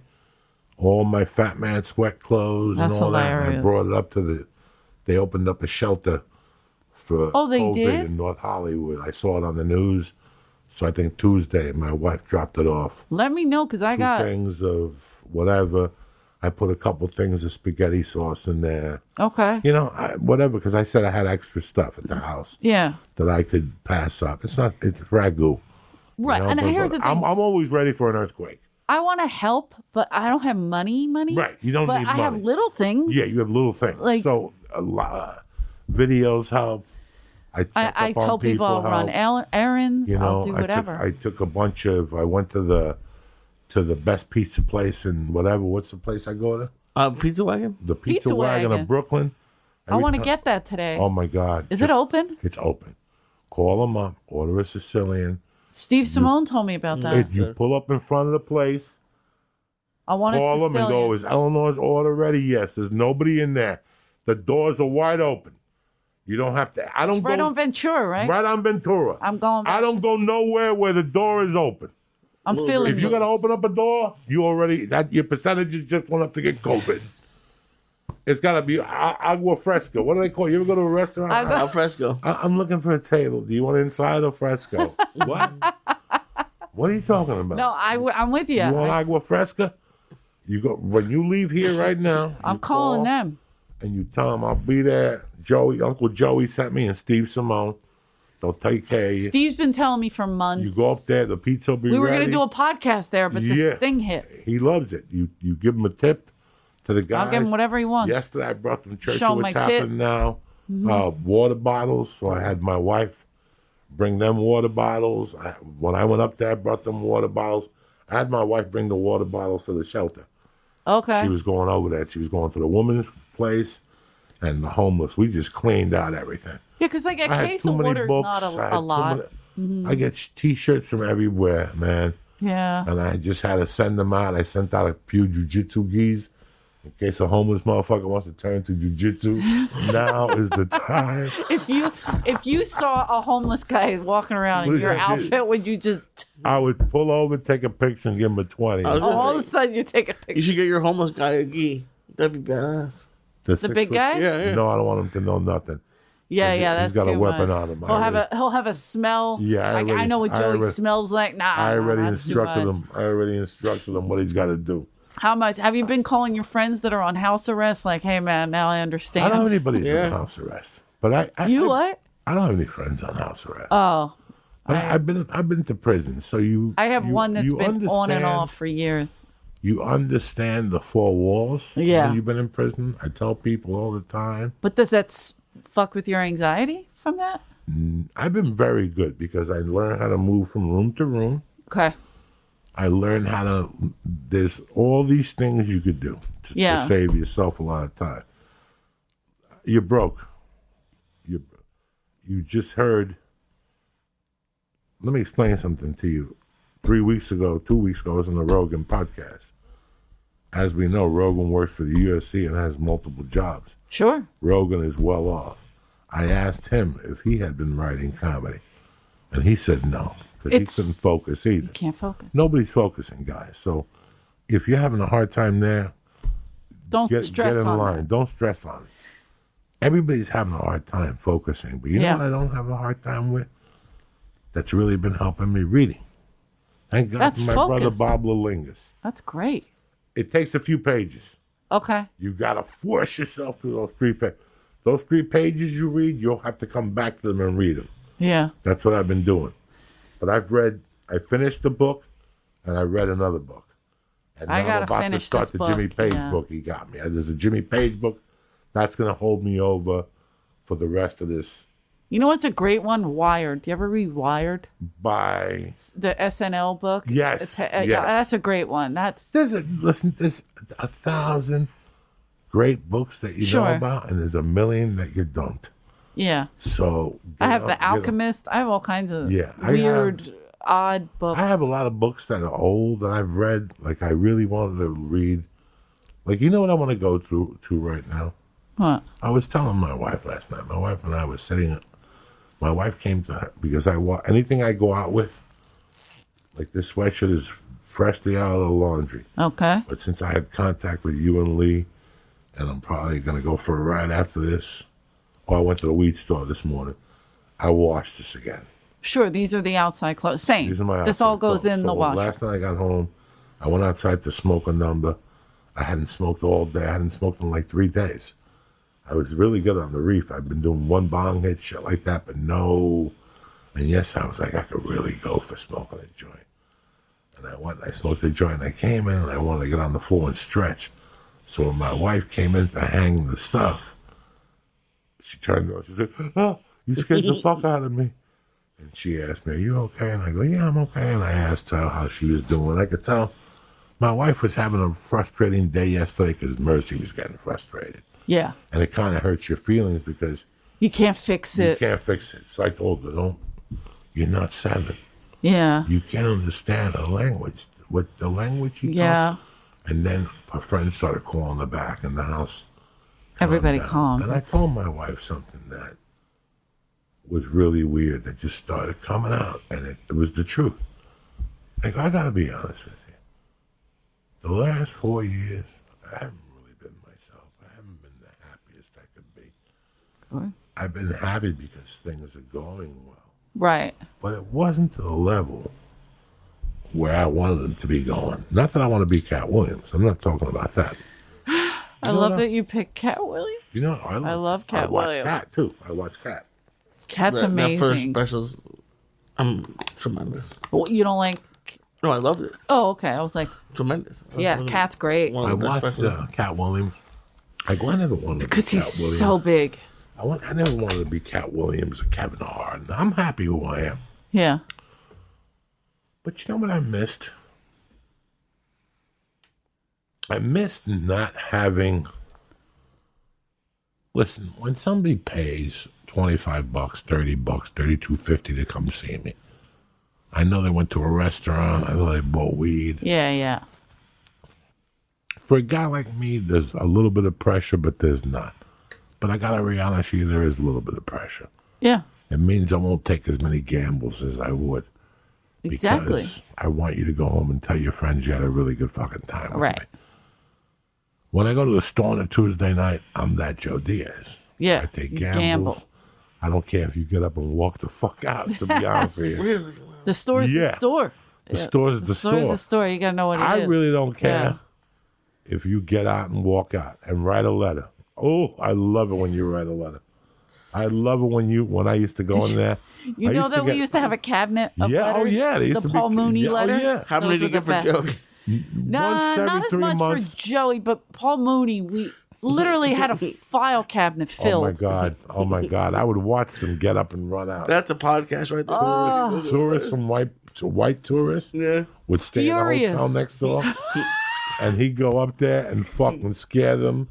all my Fat Man sweat clothes and That's all that. And I hilarious. brought it up to they opened up a shelter for Oh, they COVID did? in North Hollywood. I saw it on the news. So I think Tuesday, my wife dropped it off. Let me know because I 2 got things of whatever. I put a couple things of spaghetti sauce in there. okay. Whatever, because I said I had extra stuff at the house Yeah. that I could pass up. It's ragu. Right. And here's the thing. I'm always ready for an earthquake. I want to help, but I don't have money. Right. You don't but need I money. have little things. Yeah, you have little things. Like- So a lot, videos help. I tell people I'll run errands. I'll do whatever. I took a bunch of. I went to the best pizza place in whatever. What's the place I go to? Pizza Wagon? The Pizza Pizza Wagon Wagon. of Brooklyn. I want to get that today. Oh, my God. Is it open? It's open. Call them up. Order a Sicilian. Steve Simone told me about that. If you pull up in front of the place, I want call a them and Sicilian. go, is Eleanor's order ready? Yes. There's nobody in there. The doors are wide open. You don't have to. I don't It's right go on Ventura, right? right on Ventura. I'm going back. I don't go nowhere where the door is open. I'm feeling If you it. got to open up a door, you already your percentages just went up to get COVID. It's got to be agua fresca. What do they call it? You ever go to a restaurant? Al fresco. I'm looking for a table. Do you want inside or fresco? What? What are you talking about? No, I'm with you. You want agua fresca? You go when you leave here right now. I'm you calling call them. and you tell them I'll be there. Uncle Joey sent me and Steve Simone. They'll take care of you. Steve's been telling me for months. You go up there. The pizza will be We were ready. going to do a podcast there, but this thing hit. He loves it. You give him a tip to the guys. I'll give him whatever he wants. Yesterday I brought them church Show of what's my tit. happening now. Water bottles. So I had my wife bring them water bottles. When I went up there, I brought them water bottles. I had my wife bring the water bottles to the shelter. Okay. She was going over there. She was going to the woman's place and the homeless. We just cleaned out everything. Yeah, because like a I had case too of many water is books. not I had a too lot. many- I get T-shirts from everywhere, man. Yeah. And I just had to send them out. I sent out a few jiu-jitsu gis in case a homeless motherfucker wants to turn to jiu-jitsu. Now is the time. If you saw a homeless guy walking around in Would your you- outfit, would you just I would pull over, take a picture, and give him a 20. I was gonna all of a sudden you take a You picture? should get your homeless guy a gi. That'd be badass. The big guy? Yeah. No, I don't want him to know nothing. Yeah, He's that's got a too weapon much. on him. He'll have a smell. Yeah, I like, I already- know what I Joey already- smells like. Nah, I already that's too instructed much. him. I already instructed him what he's got to do. How much have you been calling your friends that are on house arrest? Like, hey man, now I understand. I don't have anybody Yeah. on house arrest, but I what? I don't have any friends on house arrest. Oh, But I've been to prison, so I have one that's you been on and understand- off for years. You understand the four walls. Yeah. When you've been in prison, I tell people all the time. But does that fuck with your anxiety from that? I've been very good because I learned how to move from room to room. Okay. I learned how to. There's all these things you could do to save yourself a lot of time. You're broke. You just heard. Let me explain something to you. 2 weeks ago, I was on the Rogan podcast. As we know, Rogan works for the UFC and has multiple jobs. Sure. Rogan is well off. I asked him if he had been writing comedy, and he said no, because he couldn't focus either. You can't focus. Nobody's focusing, guys. So if you're having a hard time there, Don't get stress in on line. it. Don't stress on it. Everybody's having a hard time focusing. But you know what I don't have a hard time with? That's really been helping me? Reading. Thank God That's for my focus. brother Bob Lalingas. That's great. It takes a few pages. Okay. You got to force yourself through those 3 pages. Those 3 pages you read, you'll have to come back to them and read them. Yeah. That's what I've been doing. But I finished the book, and I read another book. And now I gotta I'm about to finish start this the book, Jimmy Page yeah. book he got me. There's a Jimmy Page book that's going to hold me over for the rest of this. You know what's a great one? Wired. Do you ever read Wired? By The SNL book? Yes, Yeah, yes. that's a great one. there's 1,000 great books that you know about, and there's 1,000,000 that you don't. Yeah. So I have The Alchemist. I have all kinds of I weird, odd books. I have a lot of books that are old that I've read. Like I really wanted to read. Like you know what I want to go through to right now. What? I was telling my wife last night. My wife and I was sitting. My wife came to her because anything I go out with, like this sweatshirt is freshly out of the laundry. Okay. But since I had contact with you and Lee, and I'm probably going to go for a ride after this, or I went to the weed store this morning, I washed this again. Sure, these are the outside clothes. Same. These are my This outside all goes clothes. in So the wash. Last night I got home, I went outside to smoke a number. I hadn't smoked all day. I hadn't smoked in like 3 days. I was really good on the reef. I've been doing one bong hit, shit like that, but no. And yes, I was like, I could really go for smoking a joint. And I went and I smoked a joint. And I came in and I wanted to get on the floor and stretch. So when my wife came in to hang the stuff, she turned around. She said, "Oh, you scared the fuck out of me." And she asked me, "Are you okay?" And I go, "Yeah, I'm okay." And I asked her how she was doing. I could tell My wife was having a frustrating day yesterday because Mercy was getting frustrated. Yeah. And it kind of hurts your feelings because you can't fix it. You can't fix it. So I told her, you're not 7. Yeah. You can't understand a language. What the language you talk. And then her friends started calling her back in the house. Everybody calm. And I told my wife something that was really weird that just started coming out. And it was the truth. Like, I got to be honest with you. The last 4 years, I haven't really been myself. I haven't been the happiest I could be. What? I've been happy because things are going well. Right. But it wasn't to the level where I wanted them to be going. Not that I want to be Cat Williams. I'm not talking about that. I love that you picked Cat Williams. You know, I love Cat Williams. I watch Cat, too. I watch Cat. Cat's amazing. That first special's tremendous. Well, you don't like... No, I loved it. Oh, okay. I was like... Tremendous. Yeah, Cat's great. I watched Cat Williams. I never wanted to be because he's Cat Williams. so big. I never wanted to be Cat Williams or Kevin Hart. I'm happy who I am. Yeah. But you know what I missed? I missed not having... Listen, when somebody pays $25, $30, $32.50 to come see me, I know they went to a restaurant. I know they bought weed. Yeah. For a guy like me, there's a little bit of pressure, but there's not. But I got to be honest with you, there is a little bit of pressure. Yeah. It means I won't take as many gambles as I would. Exactly. Because I want you to go home and tell your friends you had a really good fucking time with me. When I go to the store on a Tuesday night, I'm that Joe Diaz. Yeah. I take gambles. I don't care if you get up and walk the fuck out, to be honest with you. Really? The store's the store. The store's the store. The store's the store. You got to know what it is. I really don't care if you get out and walk out and write a letter. Oh, I love it when you write a letter. I love it when I used to go in there. You know that we used to have a cabinet of letters? Oh, yeah. They used the to Paul be, Mooney letters? Oh, yeah. How many did you get for Joey? Nah, not as much for Joey, but Paul Mooney, we literally had a file cabinet filled. Oh, my God. I would watch them get up and run out. That's a podcast right there. Tourists from white tourists would stay in the hotel next door. And he'd go up there and fucking scare them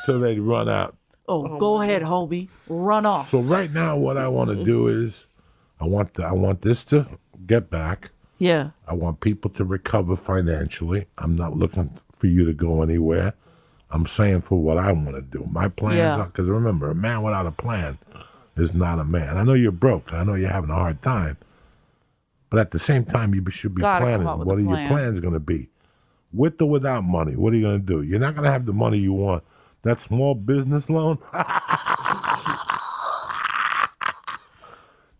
till they'd run out. Oh, go ahead, Hobie. Run off. So right now what I want to do is I want this to get back. Yeah. I want people to recover financially. I'm not looking for you to go anywhere. I'm saying for what I want to do. My plans are, because remember, a man without a plan is not a man. I know you're broke. I know you're having a hard time. But at the same time, you should be planning. What are your plans going to be? With or without money, what are you going to do? You're not going to have the money you want. That small business loan,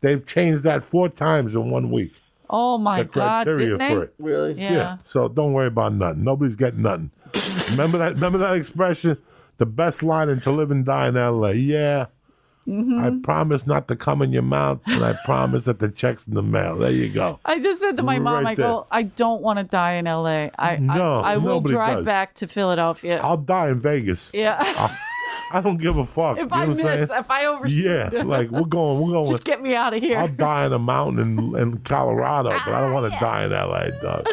they've changed that 4 times in 1 week. Oh, my God, didn't they? For it. Really? Yeah. So don't worry about nothing. Nobody's getting nothing. Remember that expression? The best line in To Live and Die in L.A. Yeah. Mm-hmm. I promise not to come in your mouth, and I promise that the check's in the mail. There you go. I just said to my mom, I go, I don't want to die in L.A. I will drive back to Philadelphia. I'll die in Vegas. Yeah. I don't give a fuck. If I overshoot. Yeah, like we're going. Just get me out of here. I'll die in a mountain in Colorado, but I don't want to die in L.A., dog.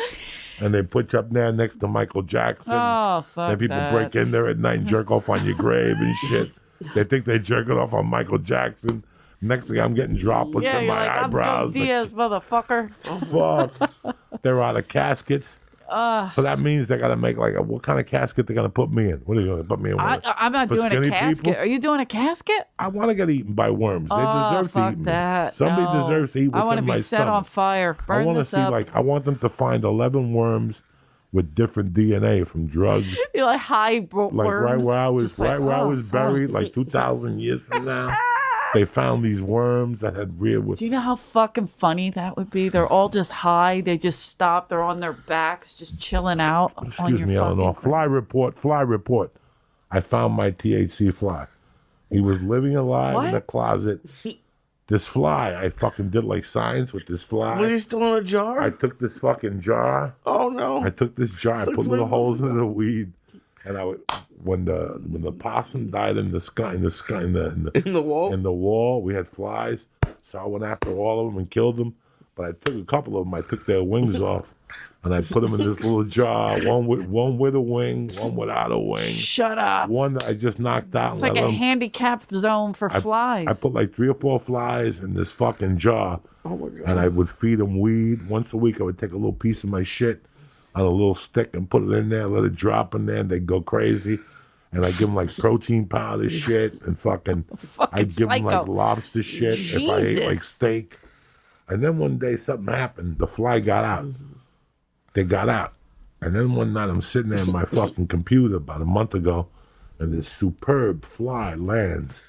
And they put you up there next to Michael Jackson. Oh, fuck and people that. break in there at night and jerk off on your grave and shit. They think they're jerking off on Michael Jackson. Next thing I'm getting droplets in my eyebrows. I'm Joe Diaz, motherfucker. Fuck. They're out of caskets. So that means they got to make what kind of casket they're going to put me in? What are you going to put me in? I'm not doing a casket. People? Are you doing a casket? I want to get eaten by worms. They deserve to eat me. That. Somebody deserves to eat what's in my stomach. I want to be set on fire. Burn I want to see I want them to find 11 worms with different DNA from drugs. You're like high worms. Right where I was buried, like 2,000 years from now. They found these worms that had real. Do you know how fucking funny that would be? They're all just high. They just stop. They're on their backs, just chilling out. Excuse me, Eleanor. Fly report. I found my THC fly. He was living alive in a closet. This fly, I fucking did like science with this fly. Was he still in a jar? I took this fucking jar. Oh no! I took this jar. I put little holes in the weed, and when the possum died in the wall, we had flies. So I went after all of them and killed them. But I took a couple of them. I took their wings off, And I put them in this little jar, one with a wing, one without a wing. Shut up. One that I just knocked out. It's like a handicap zone for flies. I put like 3 or 4 flies in this fucking jar. Oh my God. And I would feed them weed. Once a week, I would take a little piece of my shit on a little stick and put it in there, let it drop in there, and they'd go crazy. And I give them like protein powder shit and fucking I'd give them like lobster shit if I ate like steak. And then one day something happened. The fly got out. They got out. And then one night I'm sitting there in my fucking computer about a month ago, and this superb fly lands.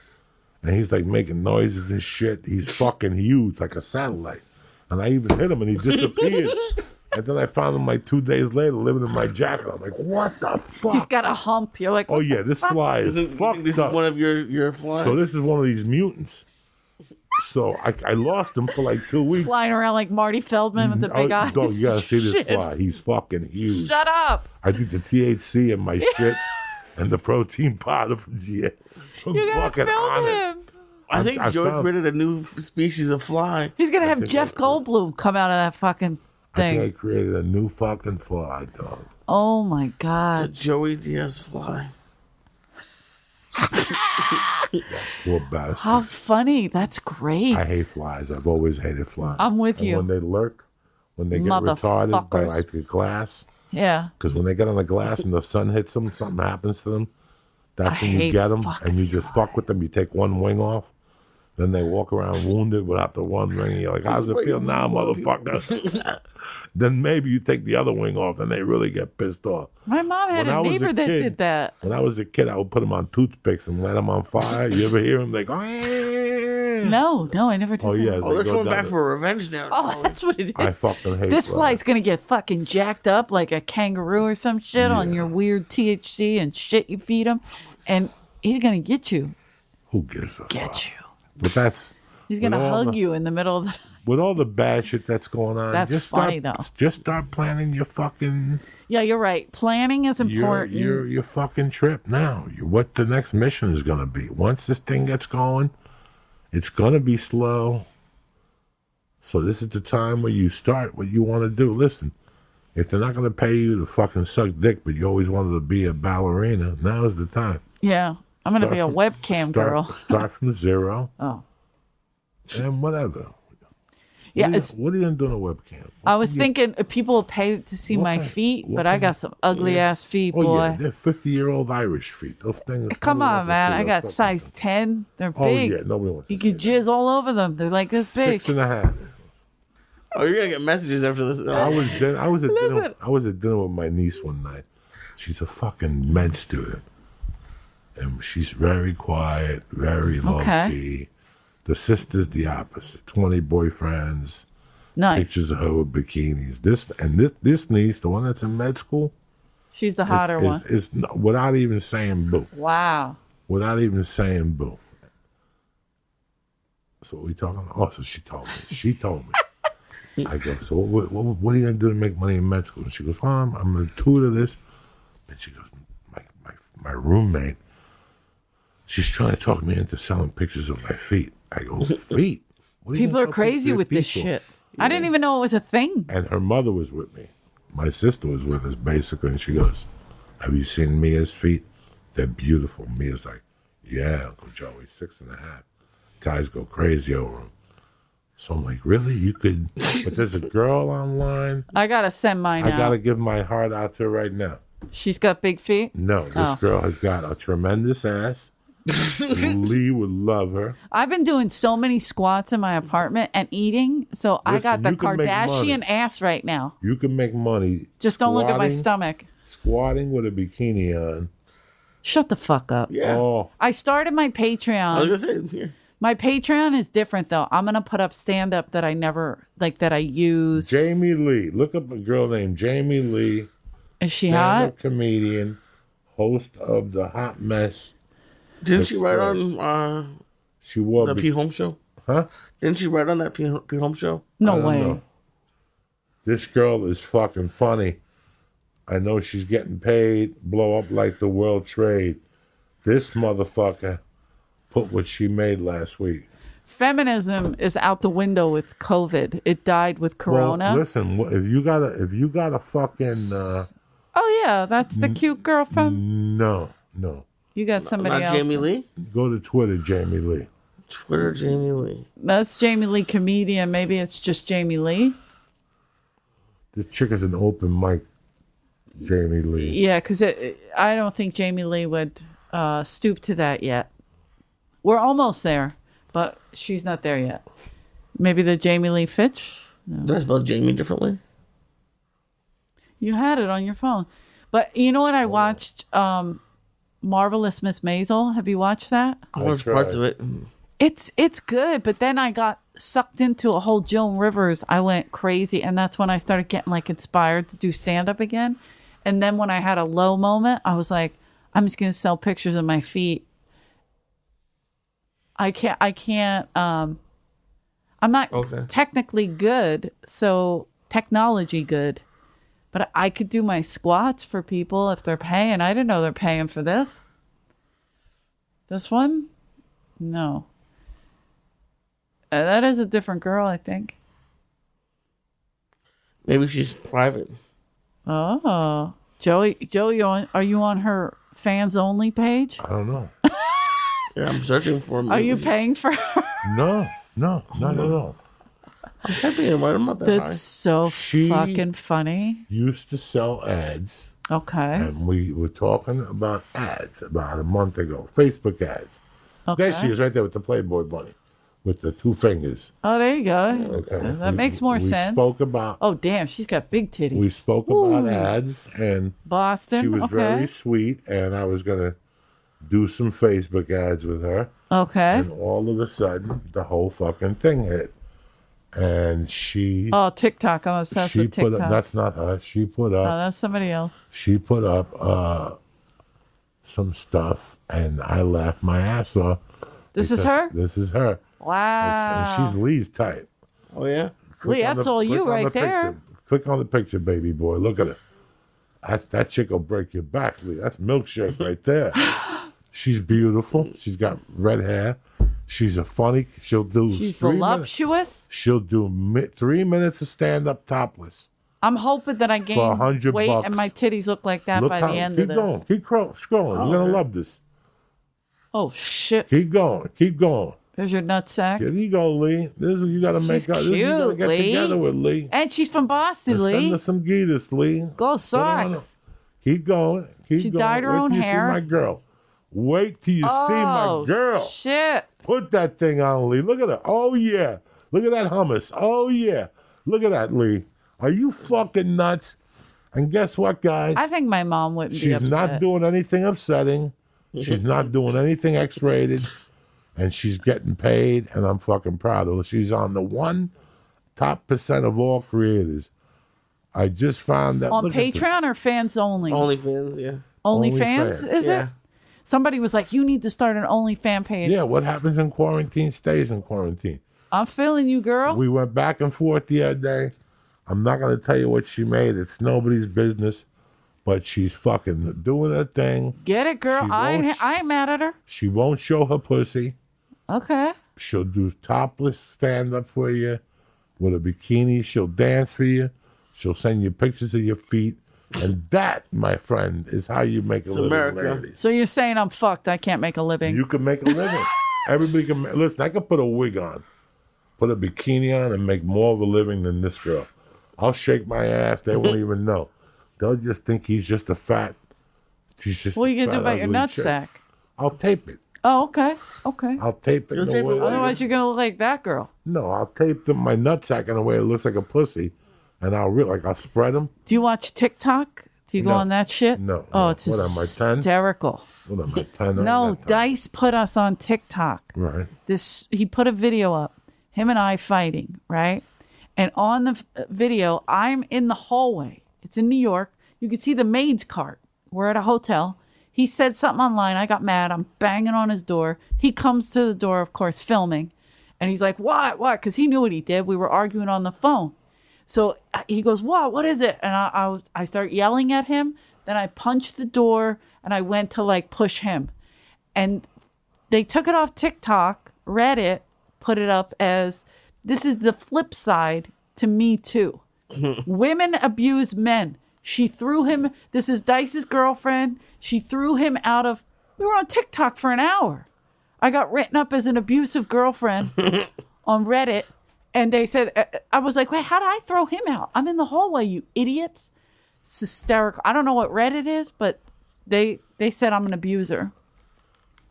And he's like making noises and shit. He's fucking huge, like a satellite. And I even hit him and he disappeared. And then I found him like 2 days later living in my jacket. I'm like, what the fuck? He's got a hump. You're like, oh yeah, this fly is fucked This up. is one of your flies. So this is one of these mutants. So I lost him for like 2 weeks. flying around like Marty Feldman with the big eyes. No, you gotta see this Shit. fly. He's fucking huge. Shut up. I think the THC in my shit and the protein powder from GA. I'm You gotta fucking film on it. him. I think I Joey found- created a new species of fly. He's gonna have think Jeff that's right. Goldblum come out of that fucking I think I thing. created a new fucking fly, dog. Oh my The god. Joey Diaz fly. Poor bastard. How funny. That's great. I hate flies. I've always hated flies. I'm with And you. when they lurk, when they get retarded by Motherfuckers. like the glass, Yeah. because when they get on the glass and the sun hits them, something happens to them. That's I when you hate get them, fucking and you just fuck with them. You take one wing off, then they walk around wounded without the one wing. And you're like, how's it why feel you now, love motherfucker? Then maybe you take the other wing off, and they really get pissed off. My mom had When I a was a neighbor that kid- did that. When I was a kid, I would put them on toothpicks and light them on fire. You ever hear them? They go, No, I never did oh, that. yeah. Oh, they're coming back for revenge now. Oh, that's what it is. I fucking hate This flies. fly's gonna get fucking jacked up like a kangaroo or some shit on your weird THC and shit you feed him, and he's gonna get you. Who gives a fuck? Get you. But that's He's gonna With all hug the- you in the middle of the. with all the bad shit that's going on. That's just funny, start, though. Just start planning your fucking Yeah, you're right. Planning is important. your fucking trip now. What the next mission is gonna be. Once this thing gets going, it's gonna be slow. So this is the time where you start what you want to do. Listen, if they're not gonna pay you to fucking suck dick, but you always wanted to be a ballerina, now is the time. Yeah, I'm gonna Start be a from- webcam girl. Start from zero Oh, and whatever. yeah. What are you gonna do on a webcam? I was thinking people will pay to see What my kind- feet, what but I kind- got some ugly ass feet, Oh boy. yeah, they're 50-year-old Irish feet. Those things. Come nobody on, wants to man. see I those got fucking size things. 10. They're Oh big. yeah, nobody wants to You see could that. jizz all over them. They're like this big. 6.5. Oh, you're gonna get messages after this. I was at dinner. Listen. I was at dinner with my niece one night. She's a fucking med student, and she's very quiet, very low key. The sister's the opposite. 20 boyfriends, Nice. pictures of her with bikinis. This niece, the one that's in med school, She's the hotter one. is without even saying boo. Wow. Without even saying boo. So what we talking about? Oh, so she told me. I go, so what are you going to do to make money in med school? And she goes, well, I'm going to tutor this. And she goes, my roommate, she's trying to talk me into selling pictures of my feet. I go, feet? What you People gonna are sell crazy pictures of with this feet for? shit. I didn't even know it was a thing. And her mother was with me. My sister was with us, basically. And she goes, have you seen Mia's feet? They're beautiful. Mia's like, yeah, Uncle Joey, 6.5. Guys go crazy over them. So I'm like, really? You could? But there's a girl online. I gotta send mine I out. got to give my heart out to her right now. She's got big feet. No, this Oh. girl has got a tremendous ass. Lee would love her. I've been doing so many squats in my apartment and eating, so I got the you can make Kardashian money. ass right now. You can make money. Just don't look at my squatting- stomach. Squatting with a bikini on. Shut the fuck up. Yeah. Oh, I started my I was Patreon. gonna say here. My Patreon is different though. I'm gonna put up stand up that I never that I use. Jamie Lee. Look up a girl named Jamie Lee. Is she Stand-up hot? comedian, host of the Hot Mess. Didn't she write Express. on She wore the Pete Holmes show? huh? Didn't she write on that Pete Holmes show? No I don't way. know. This girl is fucking funny. I know she's getting paid, blow up like the World Trade. This motherfucker put what she made last week. Feminism is out the window with COVID. It died with Corona. Well, listen, if you got a fucking. Oh yeah, that's the cute girl from. No. You got somebody Not else. Jamie Lee? Go to Twitter, Jamie Lee. Twitter Jamie Lee. That's Jamie Lee comedian. Maybe it's just Jamie Lee. This chick is an open mic, Jamie Lee. Yeah, because I don't think Jamie Lee would stoop to that yet. We're almost there, but she's not there yet. Maybe the Jamie Lee Fitch? No. Did I spell Jamie differently? You had it on your phone. But you know what I watched? Marvelous Miss Maisel. Have you watched that? I watched parts of it. It's good, but then I got sucked into a whole Joan Rivers. I went crazy, and that's when I started getting like inspired to do stand-up again. And then when I had a low moment, I was like, I'm just going to sell pictures of my feet. I can't, I'm not technically good, so technology good, but I could do my squats for people if they're paying. I didn't know they're paying for this. This one? No. That is a different girl, I think. Maybe she's private. Oh. Joey, are you on her fans only page? I don't know. Yeah, I'm searching for me. Are you paying for her? No, not at all. I'm typing it right. I'm not that high. That's so fucking funny. Used to sell ads. Okay. And we were talking about ads about a month ago. Facebook ads. Okay. There she is right there with the Playboy bunny. With the two fingers. Oh, there you go. Okay. That makes more sense. We spoke about... Oh, damn. She's got big titties. We spoke about ads, and Boston. she was okay. very sweet, and I was going to do some Facebook ads with her. Okay. And all of a sudden, the whole fucking thing hit. And she... Oh, TikTok. I'm obsessed with TikTok. Put up, that's not her. She put up... Oh, that's somebody else. She put up some stuff, and I laughed my ass off. This is her? This is her. Wow. And she's Lee's type. Oh, yeah? Lee, that's all you right there. Click on the picture, baby boy. Look at her. That chick will break your back, Lee. That's milkshake right there. She's beautiful. She's got red hair. She's a funny. She'll do. She's voluptuous. She'll do 3 minutes of stand up topless. I'm hoping that I gain $100 weight and my titties look like that by the end of this. Keep scrolling. You're gonna love this. Oh shit! Keep going. There's your nutsack. There you go, Lee. This is what you gotta make. She's This is what you gotta get Lee. together with, Lee. And she's from Boston, And Lee. send us some Gitas, Lee. Go Sox. Keep going. She dyed her own Wait till hair. You see my girl. Wait till you see my girl. Shit. Put that thing on, Lee. Look at her. Oh yeah. Look at that hummus. Oh yeah. Look at that, Lee. Are you fucking nuts? And guess what, guys? I think my mom wouldn't be upset. She's not doing anything upsetting. She's not doing anything X-rated. And she's getting paid, and I'm fucking proud of her. She's on the top % of all creators. I just found that. On Patreon or fans only? OnlyFans, yeah. OnlyFans, is yeah. it? Somebody was like, you need to start an OnlyFans page. Yeah, what happens in quarantine stays in quarantine. I'm feeling you, girl. We went back and forth the other day. I'm not going to tell you what she made. It's nobody's business. But she's fucking doing her thing. Get it, girl. I ain't mad at her. She won't show her pussy. Okay. She'll do topless stand-up for you with a bikini. She'll dance for you. She'll send you pictures of your feet. And that, my friend, is how you make a living. America. Ladies. So you're saying I'm fucked. I can't make a living. You can make a living. Everybody can. Listen, I could put a wig on, put a bikini on, and make more of a living than this girl. I'll shake my ass. They won't even know. They'll just think he's just a fat. She's just. What are you going to do about your nutsack? I'll tape it. Oh, okay. Okay. I'll tape it. You'll tape it. Otherwise, you're going to look like that girl. No, I'll tape my nutsack in a way it looks like a pussy, and I'll spread them. Do you watch TikTok? Do you go No. on that shit? No. Oh, it's What am I, 10? hysterical. What am I, 10? No, Dice put us on TikTok. Right. He put a video up, him and I fighting, right? And on the video, I'm in the hallway. It's in New York. You could see the maid's cart. We're at a hotel. He said something online. I got mad. I'm banging on his door. He comes to the door, of course, filming. And he's like, what? Because he knew what he did. We were arguing on the phone. So he goes, what is it? And I start yelling at him. Then I punched the door and I went to like push him. And they took it off TikTok, read it, put it up as, this is the flip side to Me Too. Women abuse men. She threw him, this is Dice's girlfriend. She threw him out of, we were on TikTok for an hour. I got written up as an abusive girlfriend on Reddit. And they said, I was like, wait, how did I throw him out? I'm in the hallway, you idiots. It's hysterical. I don't know what Reddit is, but they said I'm an abuser.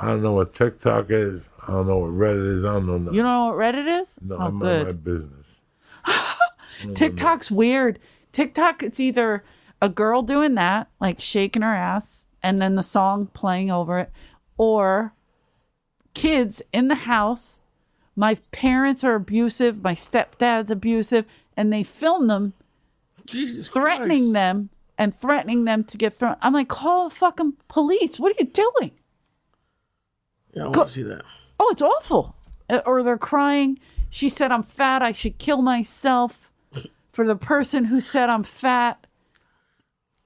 I don't know what TikTok is. I don't know what Reddit is. I don't know nothing. You don't know what Reddit is? No, oh, I'm good. in my business. TikTok's weird. TikTok, it's either a girl doing that, like shaking her ass, and then the song playing over it, or kids in the house. My parents are abusive. My stepdad's abusive. And they film them threatening them and threatening them to get thrown. I'm like, call the fucking police. What are you doing? Yeah, I want to see that. Oh, it's awful. Or they're crying. She said I'm fat. I should kill myself for the person who said I'm fat.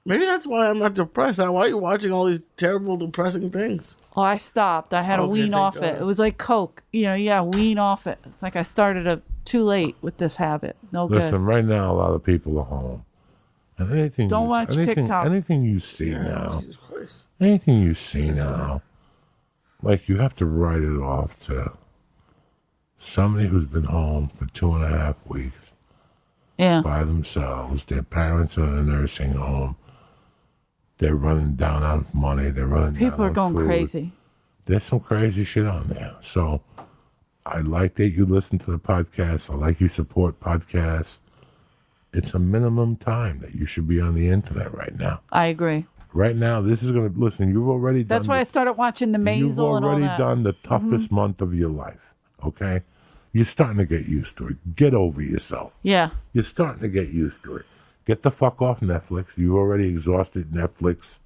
Maybe that's why I'm not depressed. Why are you watching all these terrible, depressing things? Oh, I stopped. I had to wean off it. It was like Coke. Wean off it. It's like I started too late with this habit. No good. Listen, right now, a lot of people are home. And anything Don't watch TikTok. Anything you see now, Jesus Christ. anything you see now, like you have to write it off to somebody who's been home for 2.5 weeks by themselves. Their parents are in a nursing home. They're running down on money. They're running down on People are going food. crazy. There's some crazy shit on there. So I like that you listen to the podcast. I like you support podcasts. It's a minimum time that you should be on the internet right now. I agree. Right now, this is going to, listen, you've already done. That's why I started watching the Maisel You've and all that. already done the toughest month of your life, okay? You're starting to get used to it. Get over yourself. Yeah. You're starting to get used to it. Get the fuck off Netflix. You already exhausted Netflix.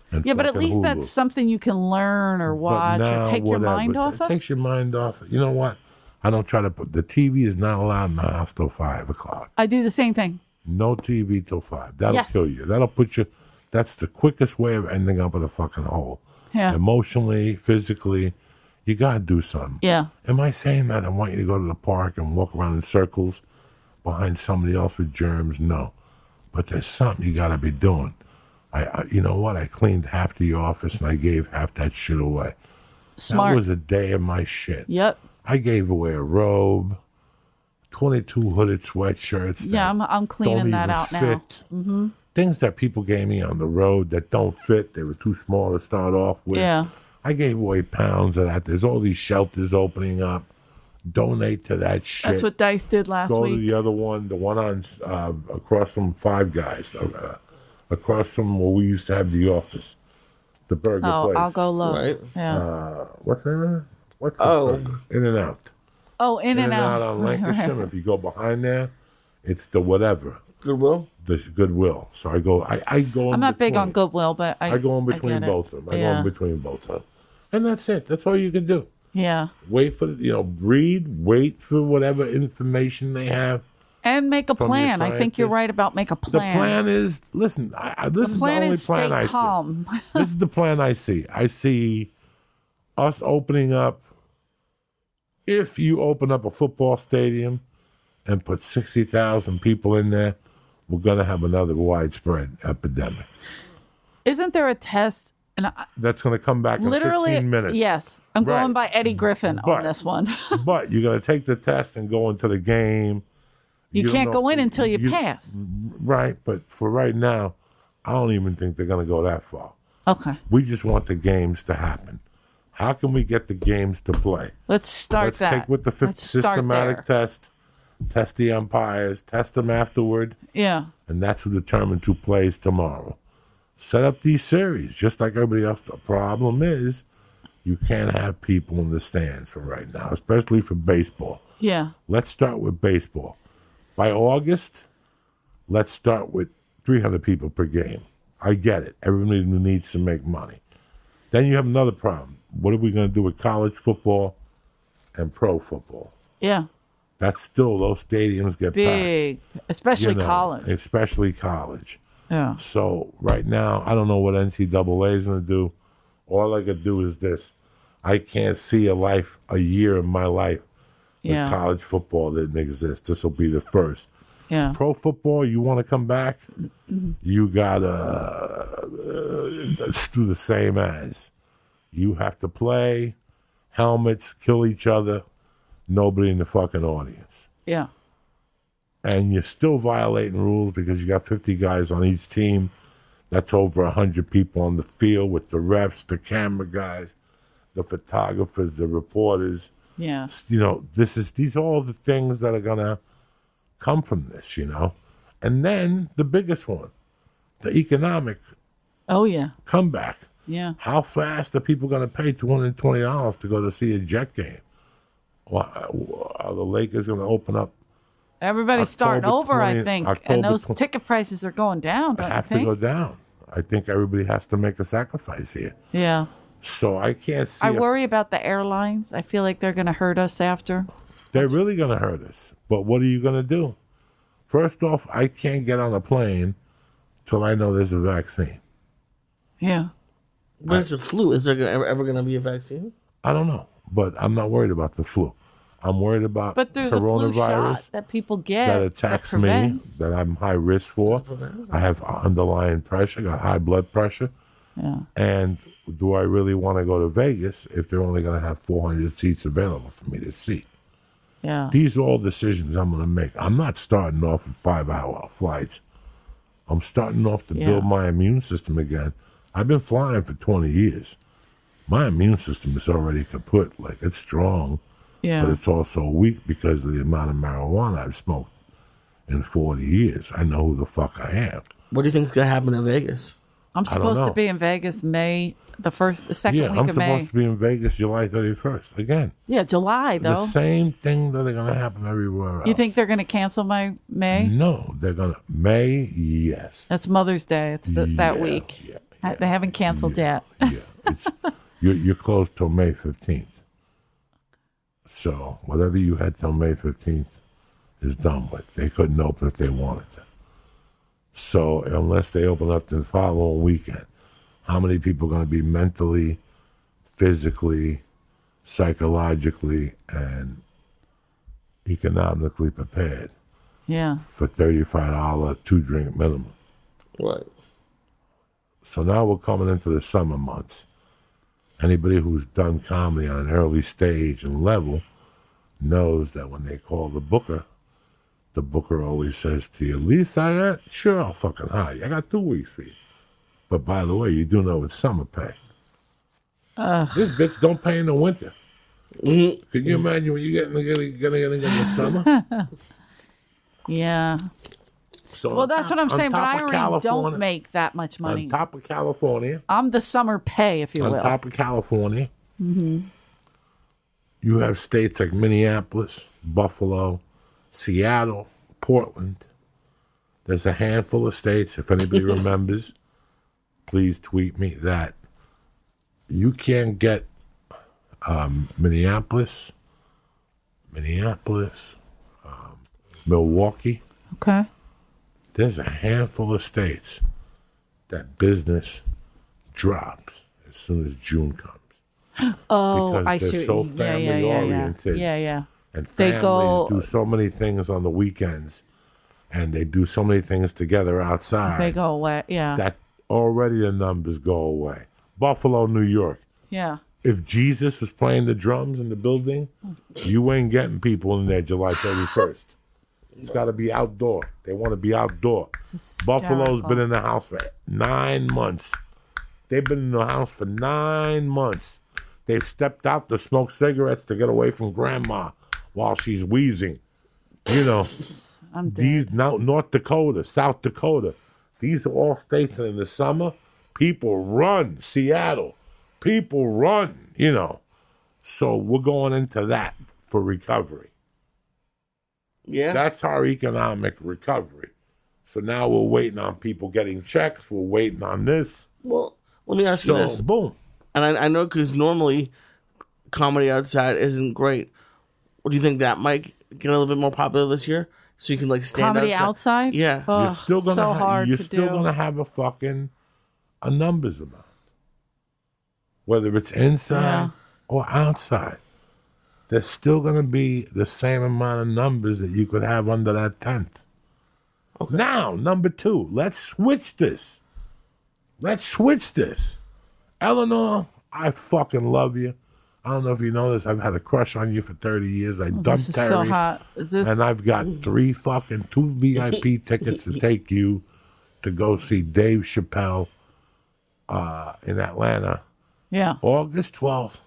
And Yeah, but at fucking least Hulu. that's something you can learn or watch now, or take your mind off It of. takes your mind off. You know what? I don't try to put, the TV is not allowed in the house till 5 o'clock. I do the same thing. No TV till 5. That'll Yes. kill you. That'll put you, that's the quickest way of ending up in a fucking hole. Yeah. Emotionally, physically, you gotta do something. Yeah. Am I saying that I want you to go to the park and walk around in circles behind somebody else with germs? No. But there's something you gotta be doing. I you know what? I cleaned half the office and I gave half that shit away. Smart. That was a day of my shit. Yep. I gave away a robe, 22 hooded sweatshirts. Yeah, I'm cleaning that out now. Mm-hmm. Things that people gave me on the road that don't fit. They were too small to start off with. Yeah. I gave away pounds of that. There's all these shelters opening up. Donate to that shit. That's what Dice did last Go week. to the other one, the one on across from Five Guys, across from where we used to have the office, the burger place. I'll go low. Right. Yeah. What's the name of it? What's the burger? In and Out. Oh, In and Out. on Lancashire. If you go behind there, it's the whatever. Goodwill? The Goodwill. So I go. I go. I'm not big on Goodwill, but I go in between get it. both of them. I go Yeah. in between both of them, and that's it. That's all you can do. Yeah. Wait for wait for whatever information they have. And make a From plan. your I think you're scientists. right about make a The plan. plan is listen. This is the plan only is plan stay I calm. see. This is the plan I see. I see us opening up. If you open up a football stadium and put 60,000 people in there, we're going to have another widespread epidemic. Isn't there a test? And That's going to come back in literally, 15 minutes. yes. I'm Right. going by Eddie Griffin But- on this one. But you're going to take the test and go into the game. You don't can't know- go in until you pass. Right, but for right now, I don't even think they're going to go that far. Okay. We just want the games to happen. How can we get the games to play? Let's start Let's that. take with the fifth Let's start systematic there. test the umpires, test them afterward, Yeah. and that's who determines who plays tomorrow. Set up these series, just like everybody else. The problem is you can't have people in the stands for right now, especially for baseball. Yeah. Let's start with baseball. By August, let's start with 300 people per game. I get it. Everybody needs to make money. Then you have another problem. What are we going to do with college football and pro football? Yeah. That's still, those stadiums get Big. Especially packed. college. Especially college. Yeah. So right now, I don't know what NCAA is going to do. All I could do is this. I can't see a year in my life Yeah. College football didn't exist. This will be the first. Yeah. Pro football, you want to come back, you got to do the same as. You have to play, helmets, kill each other, nobody in the fucking audience. Yeah. And you're still violating rules because you got 50 guys on each team. That's over 100 people on the field with the refs, the camera guys, the photographers, the reporters. Yeah. You know, these are all the things that are going to come from this, you know. And then the biggest one, the economic Oh, yeah. comeback. Yeah. How fast are people going to pay $220 to go to see a Jet game? Well, are the Lakers going to open up? Everybody's starting October over, 20 I think. October And those 20 ticket prices are going down, don't you Have to think? go down. I think everybody has to make a sacrifice here. Yeah. So I can't see. I worry about the airlines. I feel like they're going to hurt us after. They're really going to hurt us. But what are you going to do? First off, I can't get on a plane till I know there's a vaccine. Yeah. What is the flu? Is there ever going to be a vaccine? I don't know, but I'm not worried about the flu. I'm worried about But there's a flu coronavirus shot that people get that attacks me, prevents. that I'm high risk for. I have underlying pressure, got high blood pressure. Yeah. And do I really want to go to Vegas if they're only going to have 400 seats available for me to see? Yeah. These are all decisions I'm going to make. I'm not starting off with 5-hour flights. I'm starting off to build my immune system again. I've been flying for 20 years. My immune system is already kaput. Like, it's strong, Yeah. but it's also weak because of the amount of marijuana I've smoked in 40 years. I know who the fuck I am. What do you think is going to happen in Vegas? I'm don't supposed to know. be in Vegas the second Yeah, week I'm of May. supposed to be in Vegas July 31st. Again, Yeah, July, the though. same thing that are going to happen everywhere else. You think they're going to cancel my May? No, they're going to. May, yes. That's Mother's Day. It's that Yeah, week. yeah, They haven't canceled yet. Yeah, it's, you're closed till May 15th. So whatever you had till May 15th is done with. They couldn't open if they wanted to. So unless they open up the following weekend, how many people are going to be mentally, physically, psychologically, and economically prepared Yeah. for $35 2-drink minimum? Right. So now we're coming into the summer months. Anybody who's done comedy on an early stage and level knows that when they call the booker always says to you, "Least Syatt? Sure, I'll fucking hire you. I got 2 weeks for you. But by the way, you do know it's summer pay. This bitch don't pay in the winter. Can you imagine when you get in the summer?" Yeah. So Well, that's what I'm on saying, but I top of already California- don't make that much money. On top of California, I'm the summer pay, if you on will. top of California, you have states like Minneapolis, Buffalo, Seattle, Portland. There's a handful of states, if anybody remembers, please tweet me, that you can't get Minneapolis, Milwaukee. Okay. There's a handful of states that business drops as soon as June comes. Oh, Because I they're see. so Yeah, family-oriented. Yeah. And They families go- do so many things on the weekends, and they do so many things together outside. They go away. Yeah. That already the numbers go away. Buffalo, New York. Yeah. If Jesus was playing the drums in the building, you ain't getting people in there July 31st. It's got to be outdoor. They want to be outdoor. Buffalo's been in the house for 9 months. They've been in the house for 9 months. They've stepped out to smoke cigarettes to get away from grandma while she's wheezing. You know, I'm these dead. now North Dakota, South Dakota, these are all states that in the summer people run. Seattle, people run. You know, so we're going into that for recovery. Yeah. That's our economic recovery. So now we're waiting on people getting checks. We're waiting on this. Well, let me ask you So this. boom. And I know because normally comedy outside isn't great. What do you think that might get a little bit more popular this year? So you can like stand Comedy outside? Yeah. Oh, You're still gonna so hard you're to still do. gonna have a numbers amount, whether it's inside Yeah. or outside. there's still going to be the same amount of numbers that you could have under that tent. Okay. Now, number 2, let's switch this. Eleanor, I fucking love you. I don't know if you know this. I've had a crush on you for 30 years. I dumped this is Terry. so hot. Is this... And I've got 2 VIP tickets to take you to go see Dave Chappelle in Atlanta. Yeah. August 12th,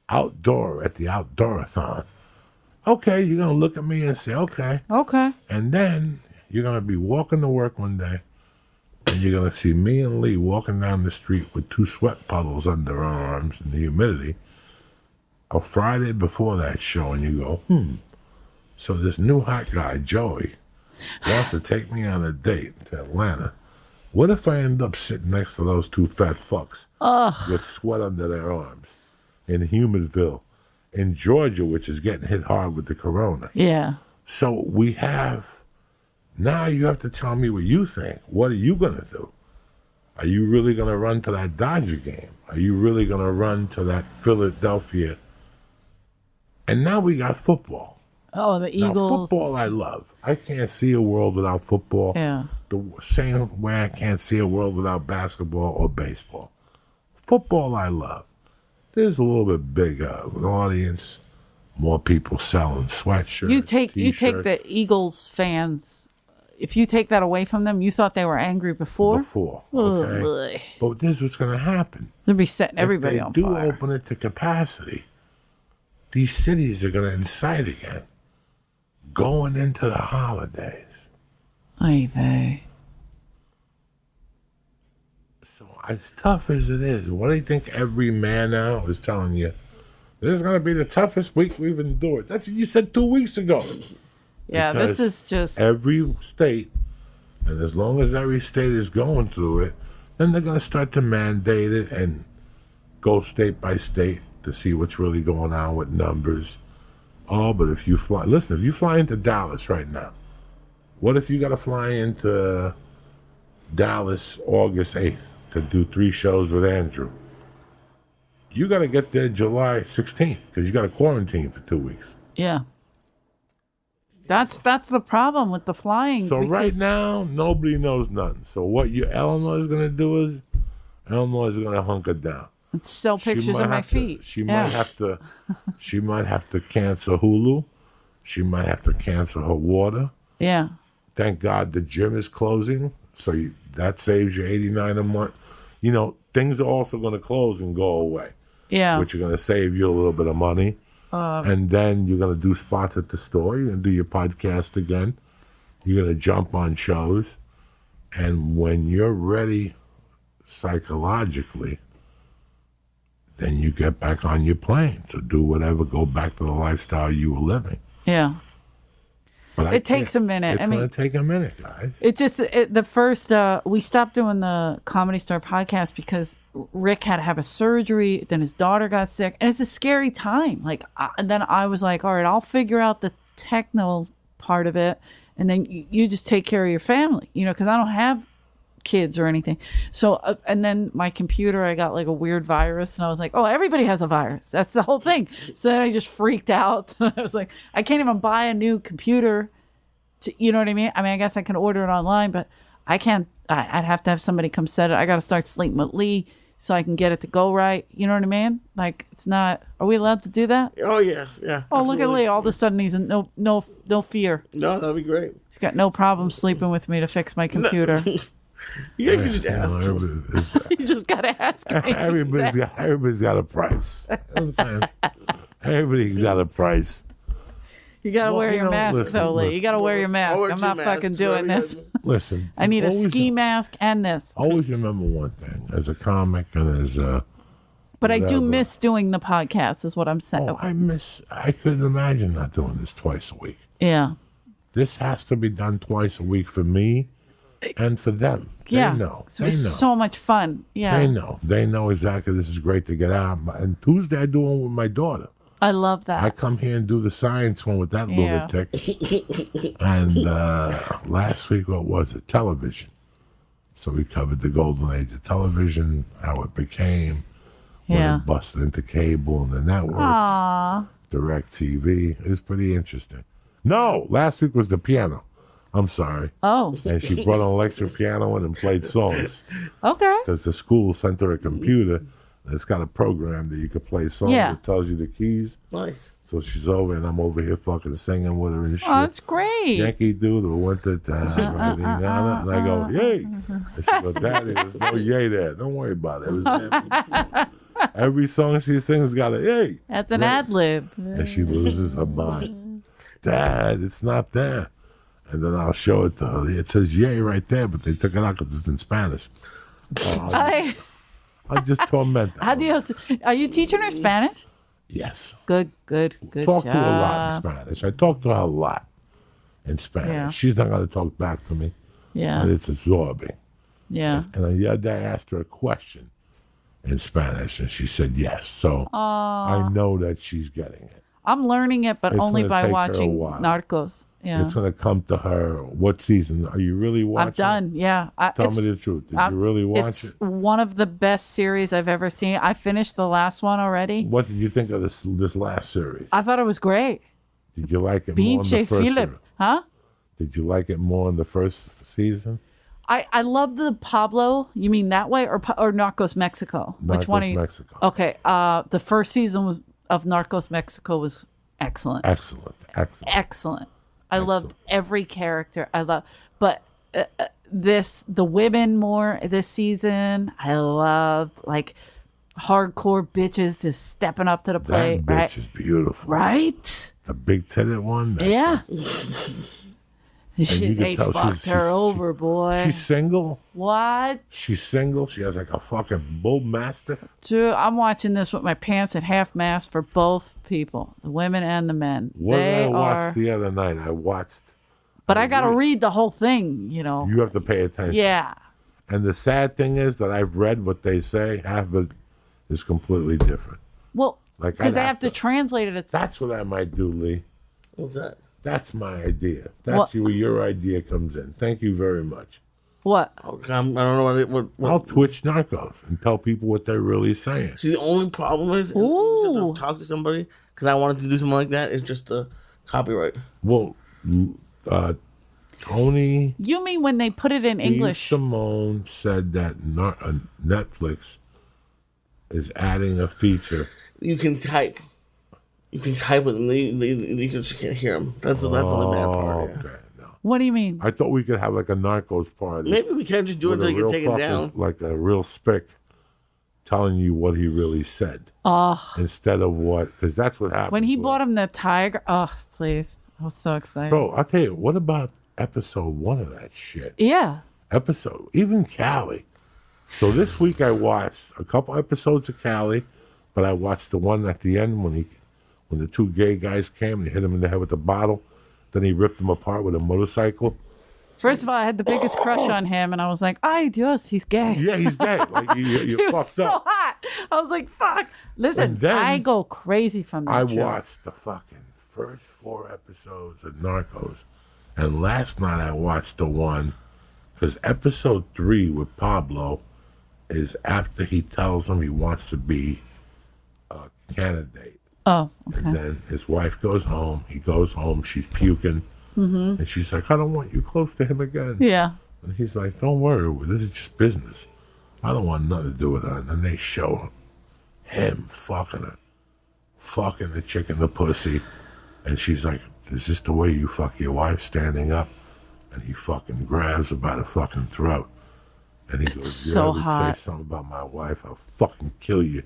outdoor at the Outdoorathon. Okay, you're going to look at me and say, okay. Okay. And then you're going to be walking to work one day, and you're going to see me and Lee walking down the street with 2 sweat puddles under our arms in the humidity. A Friday before that show, and you go, so this new hot guy, Joey, wants to take me on a date to Atlanta. What if I end up sitting next to those 2 fat fucks with sweat under their arms in Humidville, in Georgia, which is getting hit hard with the corona? Yeah. So we have, now you have to tell me what you think. What are you going to do? Are you really going to run to that Dodger game? Are you really going to run to that Philadelphia? And now we got football. Oh, the Eagles. Now, football I love. I can't see a world without football. Yeah. The same way I can't see a world without basketball or baseball. Football I love. There's a little bit bigger of an audience, more people selling sweatshirts, You take t-shirts. the Eagles fans. If you take that away from them, you thought they were angry before. Okay. But this is what's going to happen. They'll be setting everybody on If they do fire. open it to capacity, these cities are going to incite again, going into the holidays. Ay vey. So as tough as it is, what do you think every man now is telling you? This is going to be the toughest week we've endured. That's what you said 2 weeks ago. Yeah, Because this is just... every state, and as long as every state is going through it, then they're going to start to mandate it and go state by state to see what's really going on with numbers. Oh, but if you fly... Listen, if you fly into Dallas right now, what if you got to fly into Dallas August 8th to do 3 shows with Andrew? You got to get there July 16th because you got to quarantine for 2 weeks. Yeah. That's the problem with the flying. So right now, nobody knows nothing. So what Eleanor is going to do is, Eleanor is going to hunker down. Let's sell pictures of my feet. She might have to cancel Hulu. She might have to cancel her water. Yeah. Thank God the gym is closing, so that saves you $89 a month. You know, things are also going to close and go away. Yeah. Which are going to save you a little bit of money. And then you're going to do spots at the store. You're going to do your podcast again. You're going to jump on shows. And when you're ready psychologically, then you get back on your plane. So do whatever. Go back to the lifestyle you were living. Yeah. But it takes a minute. It's going to take a minute, guys. It just, the first, we stopped doing the Comedy Store podcast because Rick had to have a surgery, then his daughter got sick, and it's a scary time. Like, and then I was like, all right, I'll figure out the techno part of it, and then you just take care of your family, you know, because I don't have kids or anything. So, and then my computer, I got like a weird virus, and I was like, oh, everybody has a virus. That's the whole thing. So then I just freaked out. I was like, I can't even buy a new computer to, you know what I mean? I mean, I guess I can order it online, but I can't, I'd have to have somebody come set it. I got to start sleeping with Lee so I can get it to go right. You know what I mean? Like, it's not, are we allowed to do that? Oh, yes. Yeah. Oh, absolutely. look at Lee. All of a sudden he's in no fear. No, that'd be great. He's got no problem sleeping with me to fix my computer. Yeah, you can just ask. You just got to ask me. Everybody's got a price. You know what I'm saying? Everybody's got a price. You got to wear your mask, though, Lee. You got to wear your mask. I'm not fucking doing this. Listen. I need a ski mask and this. Always remember one thing. As a comic and as a... But I do miss doing the podcast, is what I'm saying. Oh, I couldn't imagine not doing this twice a week. Yeah. This has to be done twice a week for me and for them. Yeah. They know. It was so much fun. Yeah. They know. They know exactly this is great to get out. And Tuesday I do one with my daughter. I love that. I come here and do the science one with that lunatic. And last week, what was it? Television. So we covered the golden age of television, how it became, when it busted into cable and the networks. Aww. DirecTV. It was pretty interesting. No, last week was the piano. I'm sorry. Oh. And she brought an electric piano in and played songs. Okay. Because the school sent her a computer. And it's got a program that you can play songs. Yeah. It tells you the keys. Nice. So she's over, and I'm over here fucking singing with her and shit. Oh, that's great. Yankee Doodle went to town, and I go, yay. And she goes, Daddy, there's no yay there. Don't worry about it. It was every song she sings got a yay. That's an ad lib. And she loses her mind. Dad, it's not there. And then I'll show it to her. It says yay right there, but they took it out because it's in Spanish. I just torment her. How do you? Are you teaching her Spanish? Yes. Good Talk job. to her a lot in Spanish. I talk to her a lot in Spanish. Yeah. She's not going to talk back to me. Yeah. And it's absorbing. Yeah. And the other day I asked her a question in Spanish, and she said yes. So I know that she's getting it. I'm learning it, but It's only gonna by take her a watching while. Narcos. Yeah. It's going to come to her. What season? Are you really watching? I'm done. Yeah. Tell me the truth. Did you really watch it? It's one of the best series I've ever seen. I finished the last one already. What did you think of this last series? I thought it was great. Did you like it more in the Pinche first Philip. series? Huh? Did you like it more in the first season? I love the Pablo. You mean that way or Narcos Mexico? Which one are Narcos you? Mexico. Okay. The first season of Narcos Mexico was excellent. Excellent. I loved every character. But the women more this season. I loved like hardcore bitches just stepping up to the plate. That bitch right? is beautiful. Right? The big-titted one. Yeah. you Shit, can they tell fucked her over, boy. She's single. What? She's single. She has like a fucking bull mastiff. Dude, I'm watching this with my pants at half mast for both people, the women and the men. What did They I watch are. the other night? But I got to read the whole thing, you know. You have to pay attention. Yeah. And the sad thing is that I've read what they say. Half of it is completely different. Well, Like, because I'd they have have to translate it. It's, That's what I might do, Lee. What's that? That's my idea. That's where your idea comes in. Thank you very much. what? Okay, I don't know what I'll Twitch Narcos and tell people what they're really saying. See, the only problem is, you just have to talk to somebody, because I wanted to do something like that, it's just the copyright. Well, Tony You mean when they put it in English? Simone said that Netflix is adding a feature. You can type. You can type with them. You just can't hear them. That's the only bad part. Yeah. Okay, no. What do you mean? I thought we could have like a Narcos party. Maybe we can't just do it with until a you can take real it down. fucking- Like a real spick telling you what he really said. Instead of what, because that's what happened. When he bought him the tiger. Oh, please. I was so excited. Bro, I'll tell you, what about episode 1 of that shit? Yeah. Even Cali. So this week I watched a couple episodes of Cali, but I watched the one at the end when the two gay guys came and they hit him in the head with a bottle. Then he ripped them apart with a motorcycle. First of all, I had the biggest crush on him, and I was like, ay, Dios, he's gay. Yeah, he's gay. Like you He was fucked so up. hot. I was like, fuck. Listen, And then I go crazy from that I show. watched the fucking first 4 episodes of Narcos. And last night I watched the one, because episode 3 with Pablo is after he tells him he wants to be a candidate. Oh, okay. And then his wife goes home. He goes home. She's puking. And she's like, I don't want you close to him again. Yeah. And he's like, don't worry. This is just business. I don't want nothing to do with her. And then they show him fucking her. Fucking the chick in the pussy. And she's like, is this the way you fuck your wife, standing up? And he fucking grabs her by the fucking throat. And he goes, you so ever hot. say something about my wife, I'll fucking kill you.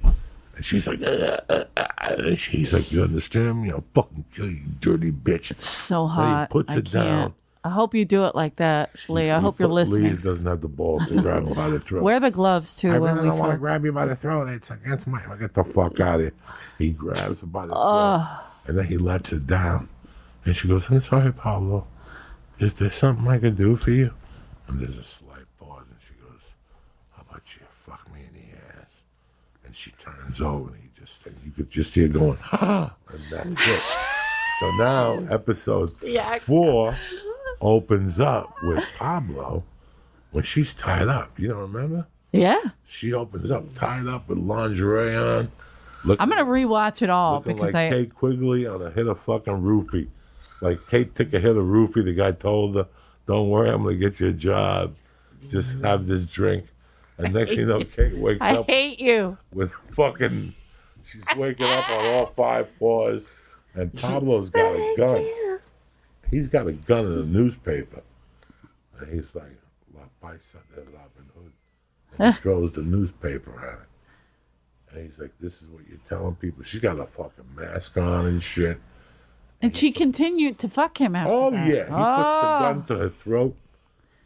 And she's like, and he's like, you understand me? I'll fucking kill you, dirty bitch. So And hot. he puts I it down. can't. I hope you do it like that, Lee. I hope you're Lee listening. doesn't have the balls to grab him by the throat. Wear the gloves, too, I when really we don't want to fuck. grab you by the throat. It's against my... Get the fuck out of here. He grabs her by the throat. And then he lets her down. And she goes, I'm sorry, Pablo. Is there something I can do for you? And there's a slight pause. And she goes, how about you fuck me in the ass? And she turns over and and you could just hear going, ha! And that's it. So now episode 4 opens up with Pablo when she's tied up. You don't remember? Yeah. She opens up tied up with lingerie on, I'm gonna rewatch it all looking because like Kate Quigley on a hit of fucking roofie. Like Kate took a hit of roofie. The guy told her, "Don't worry, I'm gonna get you a job. Just have this drink." And next thing you know, Kate wakes I up hate you. with fucking. She's waking up on all 5 paws, and Pablo's got a gun. He's got a gun in a newspaper, and he's like, "La Paisa de Robin Hood," and he throws the newspaper at it. And he's like, "This is what you're telling people." She's got a fucking mask on and shit. And she continued to fuck him after Oh, that. yeah. He puts the gun to her throat.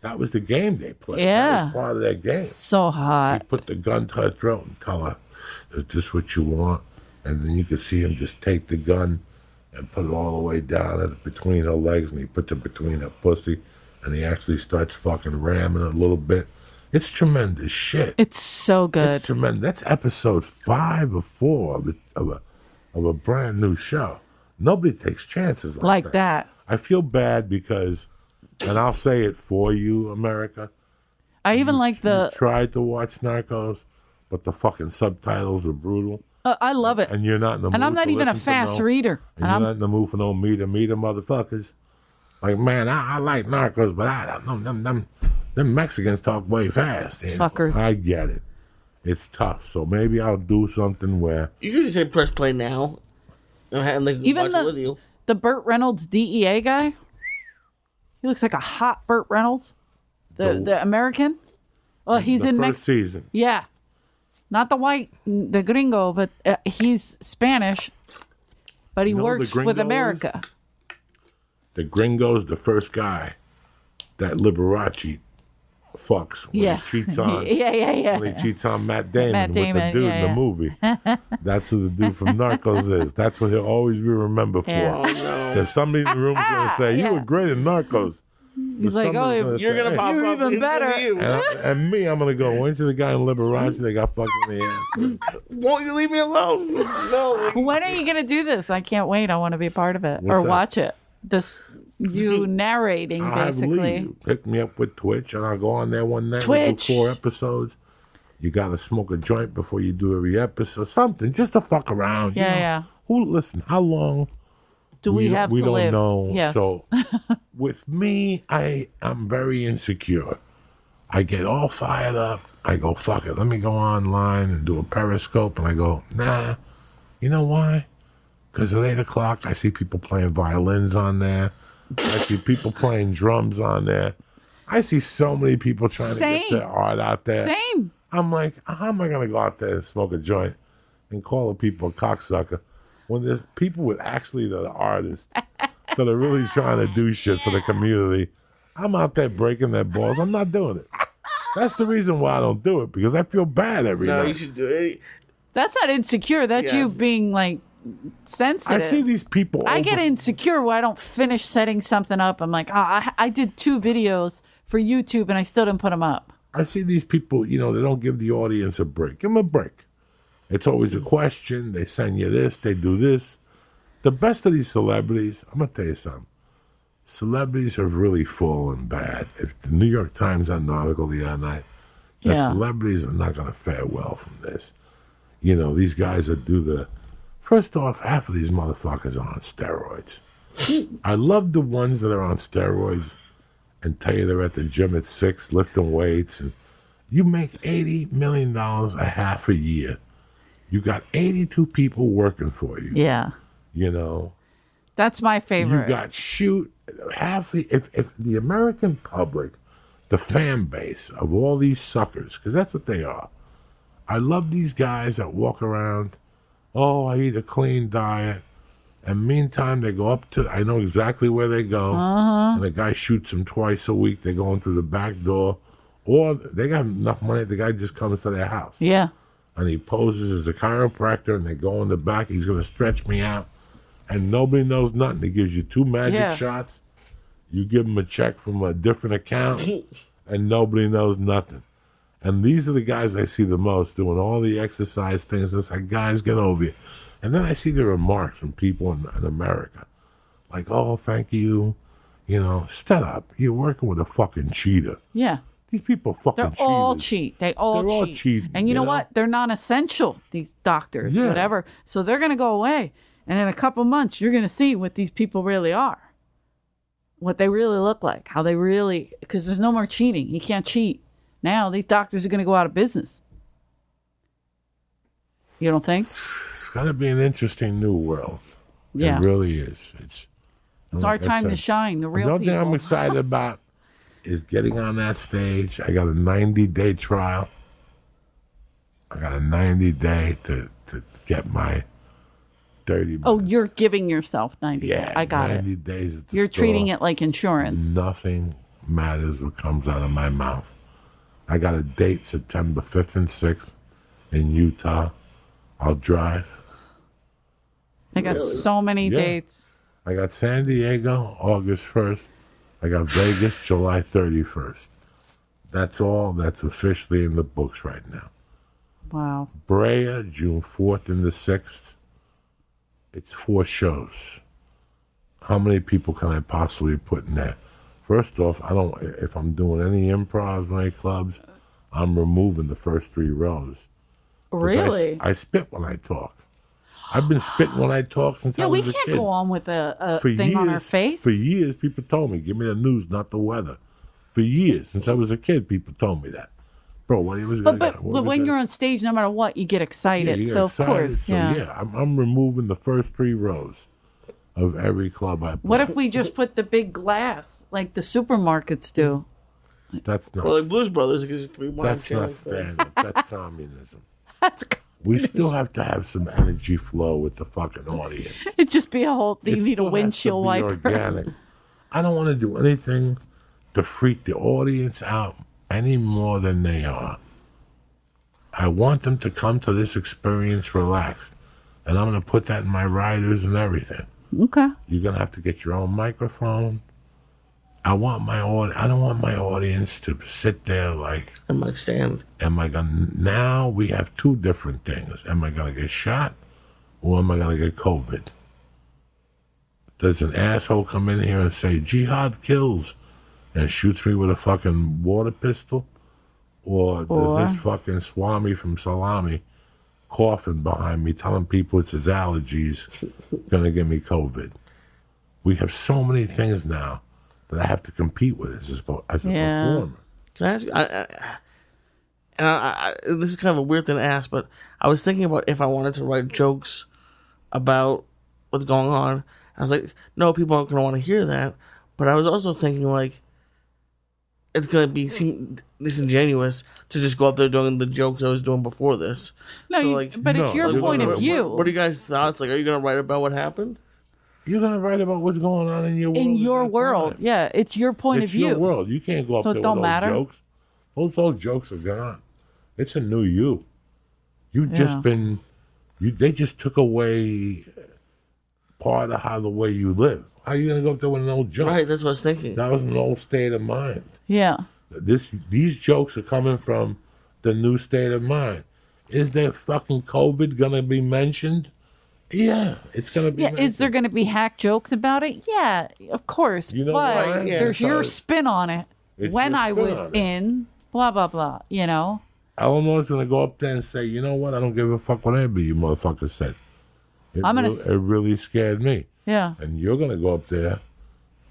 That was the game they played. Yeah. That was part of that game. So He hot. put the gun to her throat and tell her, "Is this what you want?" And then you could see him just take the gun and put it all the way down between her legs, and he puts it between her pussy, and he actually starts fucking ramming it a little bit. It's tremendous shit. It's so good. It's tremendous. That's episode 5 or 4 of a brand new show. Nobody takes chances like that. I feel bad because, and I'll say it for you, America. I even like You tried to watch Narcos, but the fucking subtitles are brutal. I love it. And you're not in the mood. And I'm not to even a listen to fast reader. And you're not in the mood for no meter motherfuckers. Like, man, I like Narcos, but I don't know. Them Mexicans talk way fast. Fuckers. I get it. It's tough. So maybe I'll do something where. You could just say press play now. And they can Even watch it with you. the Burt Reynolds DEA guy. He looks like a hot Burt Reynolds. The American. Well, he's the in first season. Yeah. Not the white, the gringo, but he's Spanish. But he You know who works the with gringo America. The gringo's the first guy that Liberace fucks when he cheats on. Yeah. When he cheats on Matt Damon, Matt with the Damon, dude yeah, in the yeah. movie. That's who the dude from Narcos is. That's what he'll always be remembered for. Yeah. Oh, no. Because somebody in the room is going to say, "You were great in Narcos." He's But like, somebody's "Oh, You're going to pop You're up. even It's gonna better. be you. And me, I'm going to go, "Went to the guy in Liberace, they got fucked in the ass." Won't you leave me alone? No. When are you going to do this? I can't wait. I want to be a part of it. What's or that? watch it. You narrating, I basically. believe you. Pick me up with Twitch, and I'll go on there one night. Twitch. We'll do 4 episodes. You got to smoke a joint before you do every episode. Something, just to fuck around. you know? Yeah. Listen, how long Do we have we to don't live? know. Yes. So with me, I'm very insecure. I get all fired up. I go, fuck it. Let me go online and do a Periscope. And I go, nah. You know why? Because at 8 o'clock, I see people playing violins on there. I see people playing drums on there. I see so many people trying to get their art out there. Same. I'm like, how am I going to go out there and smoke a joint and call the people a cocksucker when there's people with actually that are artists that are really trying to do shit for the community? I'm out there breaking their balls. I'm not doing it. That's the reason why I don't do it, because I feel bad every No, night. you should do it. That's not insecure. That's Yeah. you being like sensitive. I see these people. I get insecure when I don't finish setting something up. I'm like, I did 2 videos for YouTube and I still didn't put them up. I see these people, they don't give the audience a break. Give them a break. It's always a question. They send you this. They do this. The best of these celebrities, I'm going to tell you something. Celebrities are really fallen bad. If the New York Times had an article the other night that Yeah. celebrities are not going to fare well from this. These guys that do the... First off, half of these motherfuckers are on steroids. I love the ones that are on steroids and tell you they're at the gym at 6 lifting weights. And you make $80 million a half a year. You got 82 people working for you. Yeah. That's my favorite. You got if the American public, the fan base of all these suckers, because that's what they are. I love these guys that walk around, I eat a clean diet. And meantime, they go up to, I know exactly where they go. And the guy shoots them twice a week. They go in through the back door. Or they got enough money, the guy just comes to their house. Yeah. And he poses as a chiropractor, and they go in the back. He's going to stretch me out. And nobody knows nothing. He gives you 2 magic shots. You give him a check from a different account, and nobody knows nothing. And these are the guys I see the most doing all the exercise things. It's like, guys, get over it. And then I see the remarks from people in America. Like, thank you. Shut up. You're working with a fucking cheater. Yeah. These people fucking They're all cheaters. cheat. They're all cheating. And you know what? They're non-essential, these doctors, Yeah. whatever. So they're going to go away. And in a couple months, you're going to see what these people really are. What they really look like. How they really... Because there's no more cheating. You can't cheat. Now, these doctors are going to go out of business. You don't think? It's going to be an interesting new world. Yeah. It really is. It's our time to shine, the real Another thing I'm people. excited about is getting on that stage. I got a 90-day trial. I got a 90-day to get my dirty minutes. Oh, you're giving yourself 90 Yeah, days. I got 90 it. days at the You're store. treating it like insurance. Nothing matters what comes out of my mouth. I got a date September 5th and 6th in Utah. I'll drive. I got so many Yeah. dates. I got San Diego, August 1st. I got Vegas, July 31st. That's all that's officially in the books right now. Wow. Brea, June 4th and the 6th. It's 4 shows. How many people can I possibly put in there? First off, if I'm doing any improvs or any clubs, I'm removing the first 3 rows. 'Cause Really? I spit when I talk. I've been spitting when I talk since I Yeah, we was a kid. can't go on with a For thing on our face. For years, people told me, give me the news, not the weather. For years, since I was a kid, people told me that. Bro, what he was going to But when you're on stage, no matter what, you get excited. you get So, excited. of course, So, yeah. I'm removing the first 3 rows of every club I play. What if we just put the big glass like the supermarkets do? That's not, Well, like Blues Brothers, you can just put one that's not channel. stand-up. That's communism. That's We still have to have some energy flow with the fucking audience. it'd just be a whole thing. You It need a still has to windshield be wiper. organic. I don't want to do anything to freak the audience out any more than they are. I want them to come to this experience relaxed. And I'm going to put that in my riders and everything. Okay. You're going to have to get your own microphone. I don't want my audience to sit there like, And like stand. now we have 2 different things. Am I going to get shot or am I going to get COVID? Does an asshole come in here and say, jihad kills, and shoots me with a fucking water pistol? Or does this fucking Swami from Salami coughing behind me telling people it's his allergies going to give me COVID? We have so many things now that I have to compete with as a performer. Can I ask you, this is kind of a weird thing to ask, but I was thinking about if I wanted to write jokes about what's going on. I was like, no, people aren't going to want to hear that. But I was also thinking, like, it's going to seem disingenuous to just go up there doing the jokes I was doing before this. No, So, but it's your you're point gonna- of view. What are you guys' thoughts? Like, are you going to write about what happened? You're going to write about what's going on in your world. in at your that world. time. Yeah, it's your point It's of view. your world. You can't go up So it there don't with matter? those jokes. Those old jokes are gone. It's a new you. You've Yeah. just been... They just took away part of the way you live. How are you going to go up there with an old joke? Right, that's what I was thinking. That was an old state of mind. Yeah. These jokes are coming from the new state of mind. Is there fucking COVID going to be mentioned? Yeah, it's going to be Yeah, mentioned. is there going to be hack jokes about it? Yeah, of course. You know but why? Yeah, there's so your it's- spin on it. It's When your I spin was on it. in, blah, blah, blah, you know? Eleanor's going to go up there and say, you know what? I don't give a fuck what anybody you motherfuckers said. It really scared me. Yeah. And you're going to go up there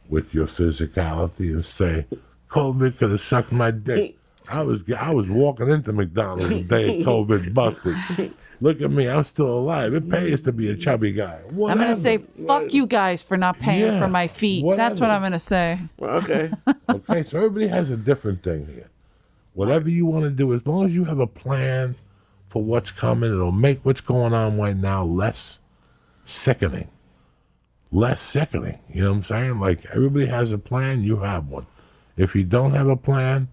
with your physicality and say, COVID could have sucked my dick. I was walking into McDonald's the day COVID busted. Look at me, I'm still alive. It pays to be a chubby guy. Whatever. I'm going to say, fuck you guys for not paying Yeah, for my feet. whatever. That's what I'm going to say. Well, okay. Okay, so everybody has a different thing here. Whatever you want to do, as long as you have a plan for what's coming, it'll make what's going on right now less sickening. Less sickening. You know what I'm saying? Like, everybody has a plan, you have one. If you don't have a plan,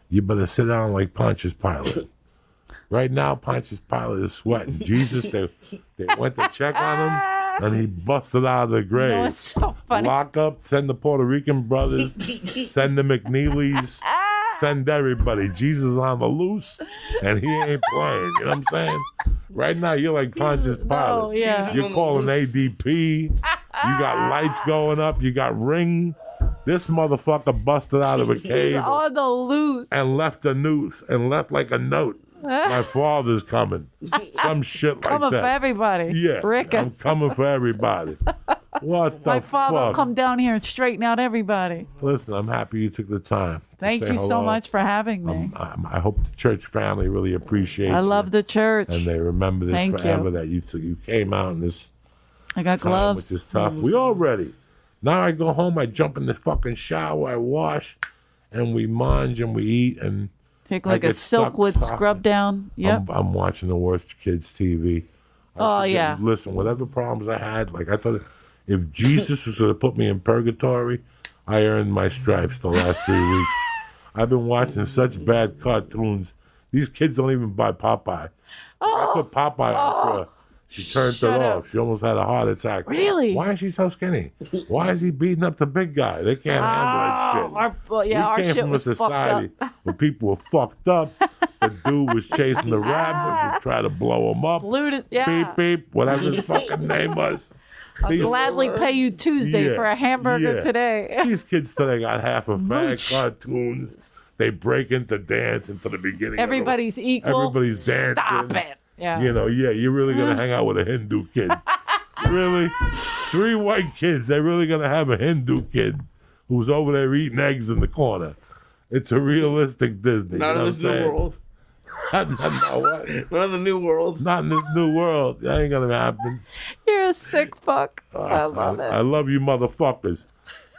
you better sit down like Pontius Pilate. Right now, Pontius Pilate is sweating. Jesus, they went to check on him, and he busted out of the grave. No, it's so funny. Lock up, send the Puerto Rican brothers, send the McNeelys, send everybody. Jesus is on the loose, and he ain't playing. You know what I'm saying? Right now, you're like Pontius Pilate. Oh, yeah. You're calling ADP. You got lights going up. You got Ring. This motherfucker busted out of a He's cave on the loose. and left a noose and left like a note. My father's coming. Some shit like Coming that. for everybody. Yeah, Rick. I'm coming for everybody. What the My father will fuck? come down here and straighten out everybody. Listen, I'm happy you took the time. to Thank say you so hello. much for having me. I hope the church family really appreciates I you. love the church. And they remember this Thank forever you. that you came out in this I got time, gloves. which is tough. We all ready. Now I go home, I jump in the fucking shower, I wash, and we mange and we eat and Take I like a get stuck Silkwood talking. scrub down. Yep. I'm watching the worst kids TV. Oh, yeah. Listen, whatever problems I had, like I thought, if Jesus was going to put me in purgatory, I earned my stripes the last 3 weeks. I've been watching such bad cartoons. These kids don't even buy Popeye. I put Popeye on for her. She turned it Shut off. up. She almost had a heart attack. Really? Why is she so skinny? Why is he beating up the big guy? They can't handle that shit. Our We came shit from a was fucked society up. where people were fucked up. The dude was chasing the rabbit. We tried to blow him up. Yeah. Beep, beep, whatever his fucking name was. I'll gladly pay you Tuesday Yeah, for a hamburger yeah. today. These kids today got half a fag Mooch. cartoons. They break into dance into the beginning. Everybody's equal. Everybody's dancing. Stop it. Yeah. You know, yeah, you're really going to hang out with a Hindu kid. Really? 3 white kids, they're really going to have a Hindu kid who's over there eating eggs in the corner. It's a realistic Disney. Not you in know this what I'm new saying? world. Not what? Not in the new world. Not in this new world. That ain't going to happen. You're a sick fuck. I love it. I love you motherfuckers.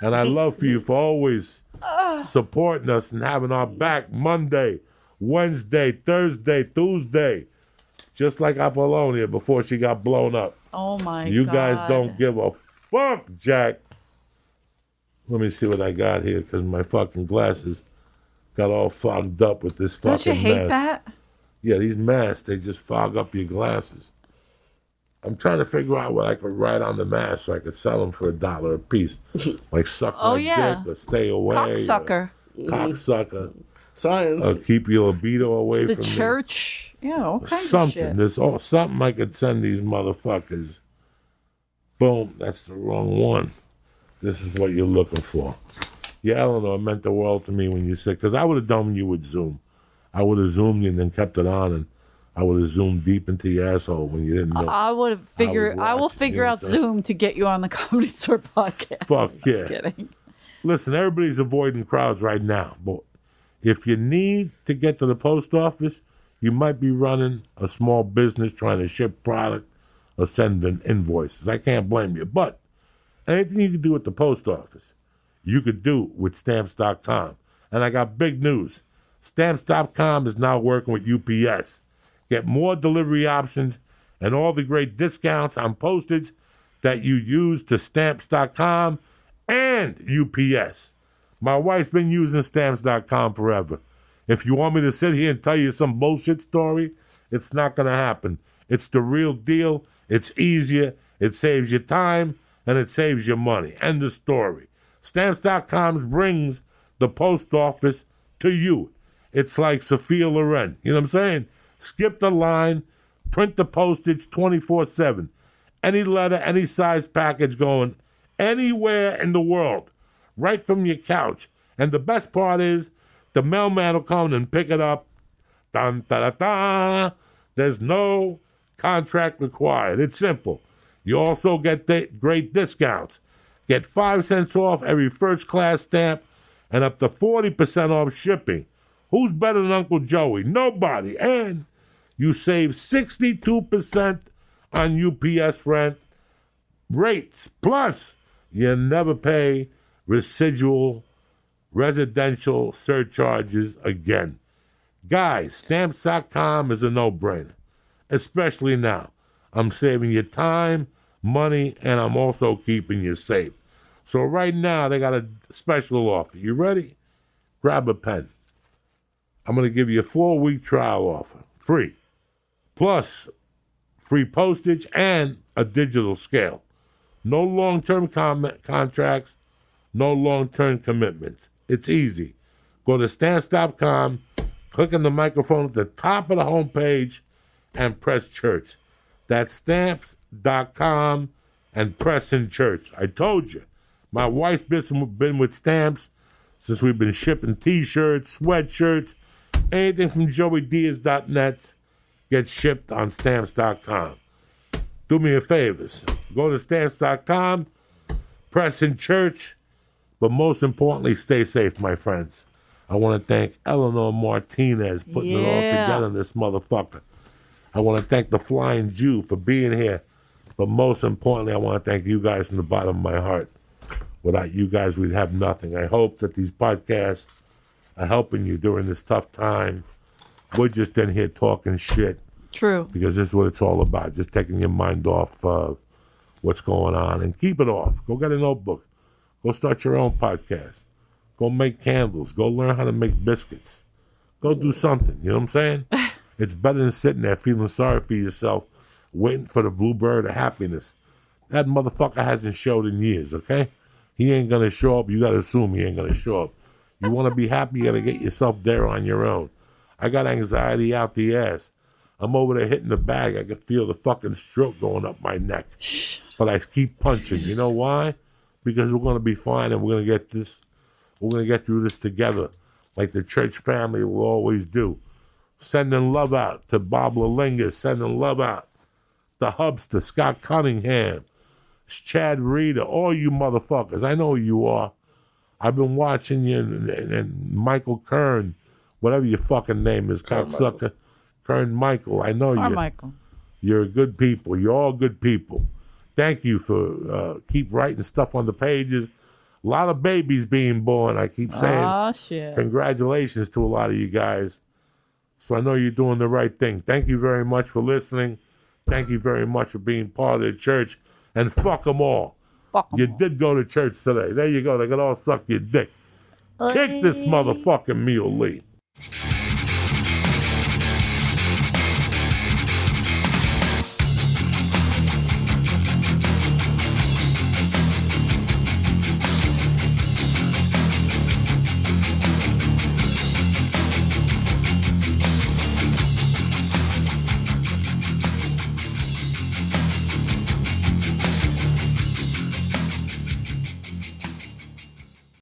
And I love for you for always supporting us and having our back Monday, Wednesday, Thursday, Tuesday. Just like Apollonia before she got blown up. Oh my God. You guys don't give a fuck, Jack. Let me see what I got here because my fucking glasses got all fogged up with this fucking Don't you hate mask. that? Yeah, these masks, they just fog up your glasses. I'm trying to figure out what I could write on the mask so I could sell them for $1 a piece. Like suck Oh, my yeah. dick or stay away. Cocksucker. Cocksucker. Science. Or keep your libido away The from me. church. Yeah, all kinds Something. of shit. There's something I could send these motherfuckers. Boom. That's the wrong one. This is what you're looking for. Yeah, Eleanor, it meant the world to me when you said, because I would have done you with Zoom. I would have zoomed you and then kept it on, and I would have zoomed deep into your asshole when you didn't know. I would figure. I will watching, figure you know out what I'm saying? Zoom to get you on the Comedy Store podcast. Fuck yeah. Kidding. Listen, everybody's avoiding crowds right now, but if you need to get to the post office, you might be running a small business trying to ship product or send in invoices. I can't blame you. But anything you can do at the post office, you could do with Stamps.com. And I got big news. Stamps.com is now working with UPS. Get more delivery options and all the great discounts on postage that you use to Stamps.com and UPS. My wife's been using Stamps.com forever. If you want me to sit here and tell you some bullshit story, it's not going to happen. It's the real deal. It's easier. It saves you time, and it saves you money. End of story. Stamps.com brings the post office to you. It's like Sophia Loren. You know what I'm saying? Skip the line, print the postage 24/7. Any letter, any size package going anywhere in the world, right from your couch. And the best part is, the mailman will come and pick it up. Dun, da, da, da. There's no contract required. It's simple. You also get great discounts. Get 5 cents off every first-class stamp and up to 40% off shipping. Who's better than Uncle Joey? Nobody. And you save 62% on UPS rent rates. Plus, you never pay residual residential surcharges again. Guys, Stamps.com is a no-brainer, especially now. I'm saving you time, money, and I'm also keeping you safe. So right now, they got a special offer. You ready? Grab a pen. I'm going to give you a 4-week trial offer, free. Plus, free postage and a digital scale. No long-term contracts, no long-term commitments. It's easy. Go to Stamps.com, click on the microphone at the top of the homepage, and press church. That's Stamps.com and press in church. I told you. My wife's been with Stamps since we've been shipping T-shirts, sweatshirts, anything from joeydiaz.net gets shipped on Stamps.com. Do me a favor. Go to Stamps.com, press in church, but most importantly, stay safe, my friends. I want to thank Eleanor Martinez putting it all together in this motherfucker. I want to thank the Flying Jew for being here. But most importantly, I want to thank you guys from the bottom of my heart. Without you guys, we'd have nothing. I hope that these podcasts are helping you during this tough time. We're just in here talking shit. True. Because this is what it's all about. Just taking your mind off what's going on. And keep it off. Go get a notebook. Go start your own podcast. Go make candles. Go learn how to make biscuits. Go do something. You know what I'm saying? It's better than sitting there feeling sorry for yourself, waiting for the bluebird of happiness. That motherfucker hasn't showed in years, okay? He ain't going to show up. You got to assume he ain't going to show up. You want to be happy, you got to get yourself there on your own. I got anxiety out the ass. I'm over there hitting the bag. I can feel the fucking stroke going up my neck. But I keep punching. You know why? Because we're going to be fine and we're going to get this. We're going to get through this together like the church family will always do. Sending love out to Bob Lalinga. Sending love out to Hubster, Scott Cunningham, Chad Reeder, all you motherfuckers. I know who you are. I've been watching you and Michael Kern, whatever your fucking name is, cocksucker. Kern Michael. I know you. Michael. You're good people. You're all good people. Thank you for keep writing stuff on the pages. A lot of babies being born. I keep saying, oh, shit. Congratulations to a lot of you guys. So I know you're doing the right thing. Thank you very much for listening. Thank you very much for being part of the church. And fuck them all. You did go to church today. There you go. They could all suck your dick. Kick this motherfucking mule, Lee.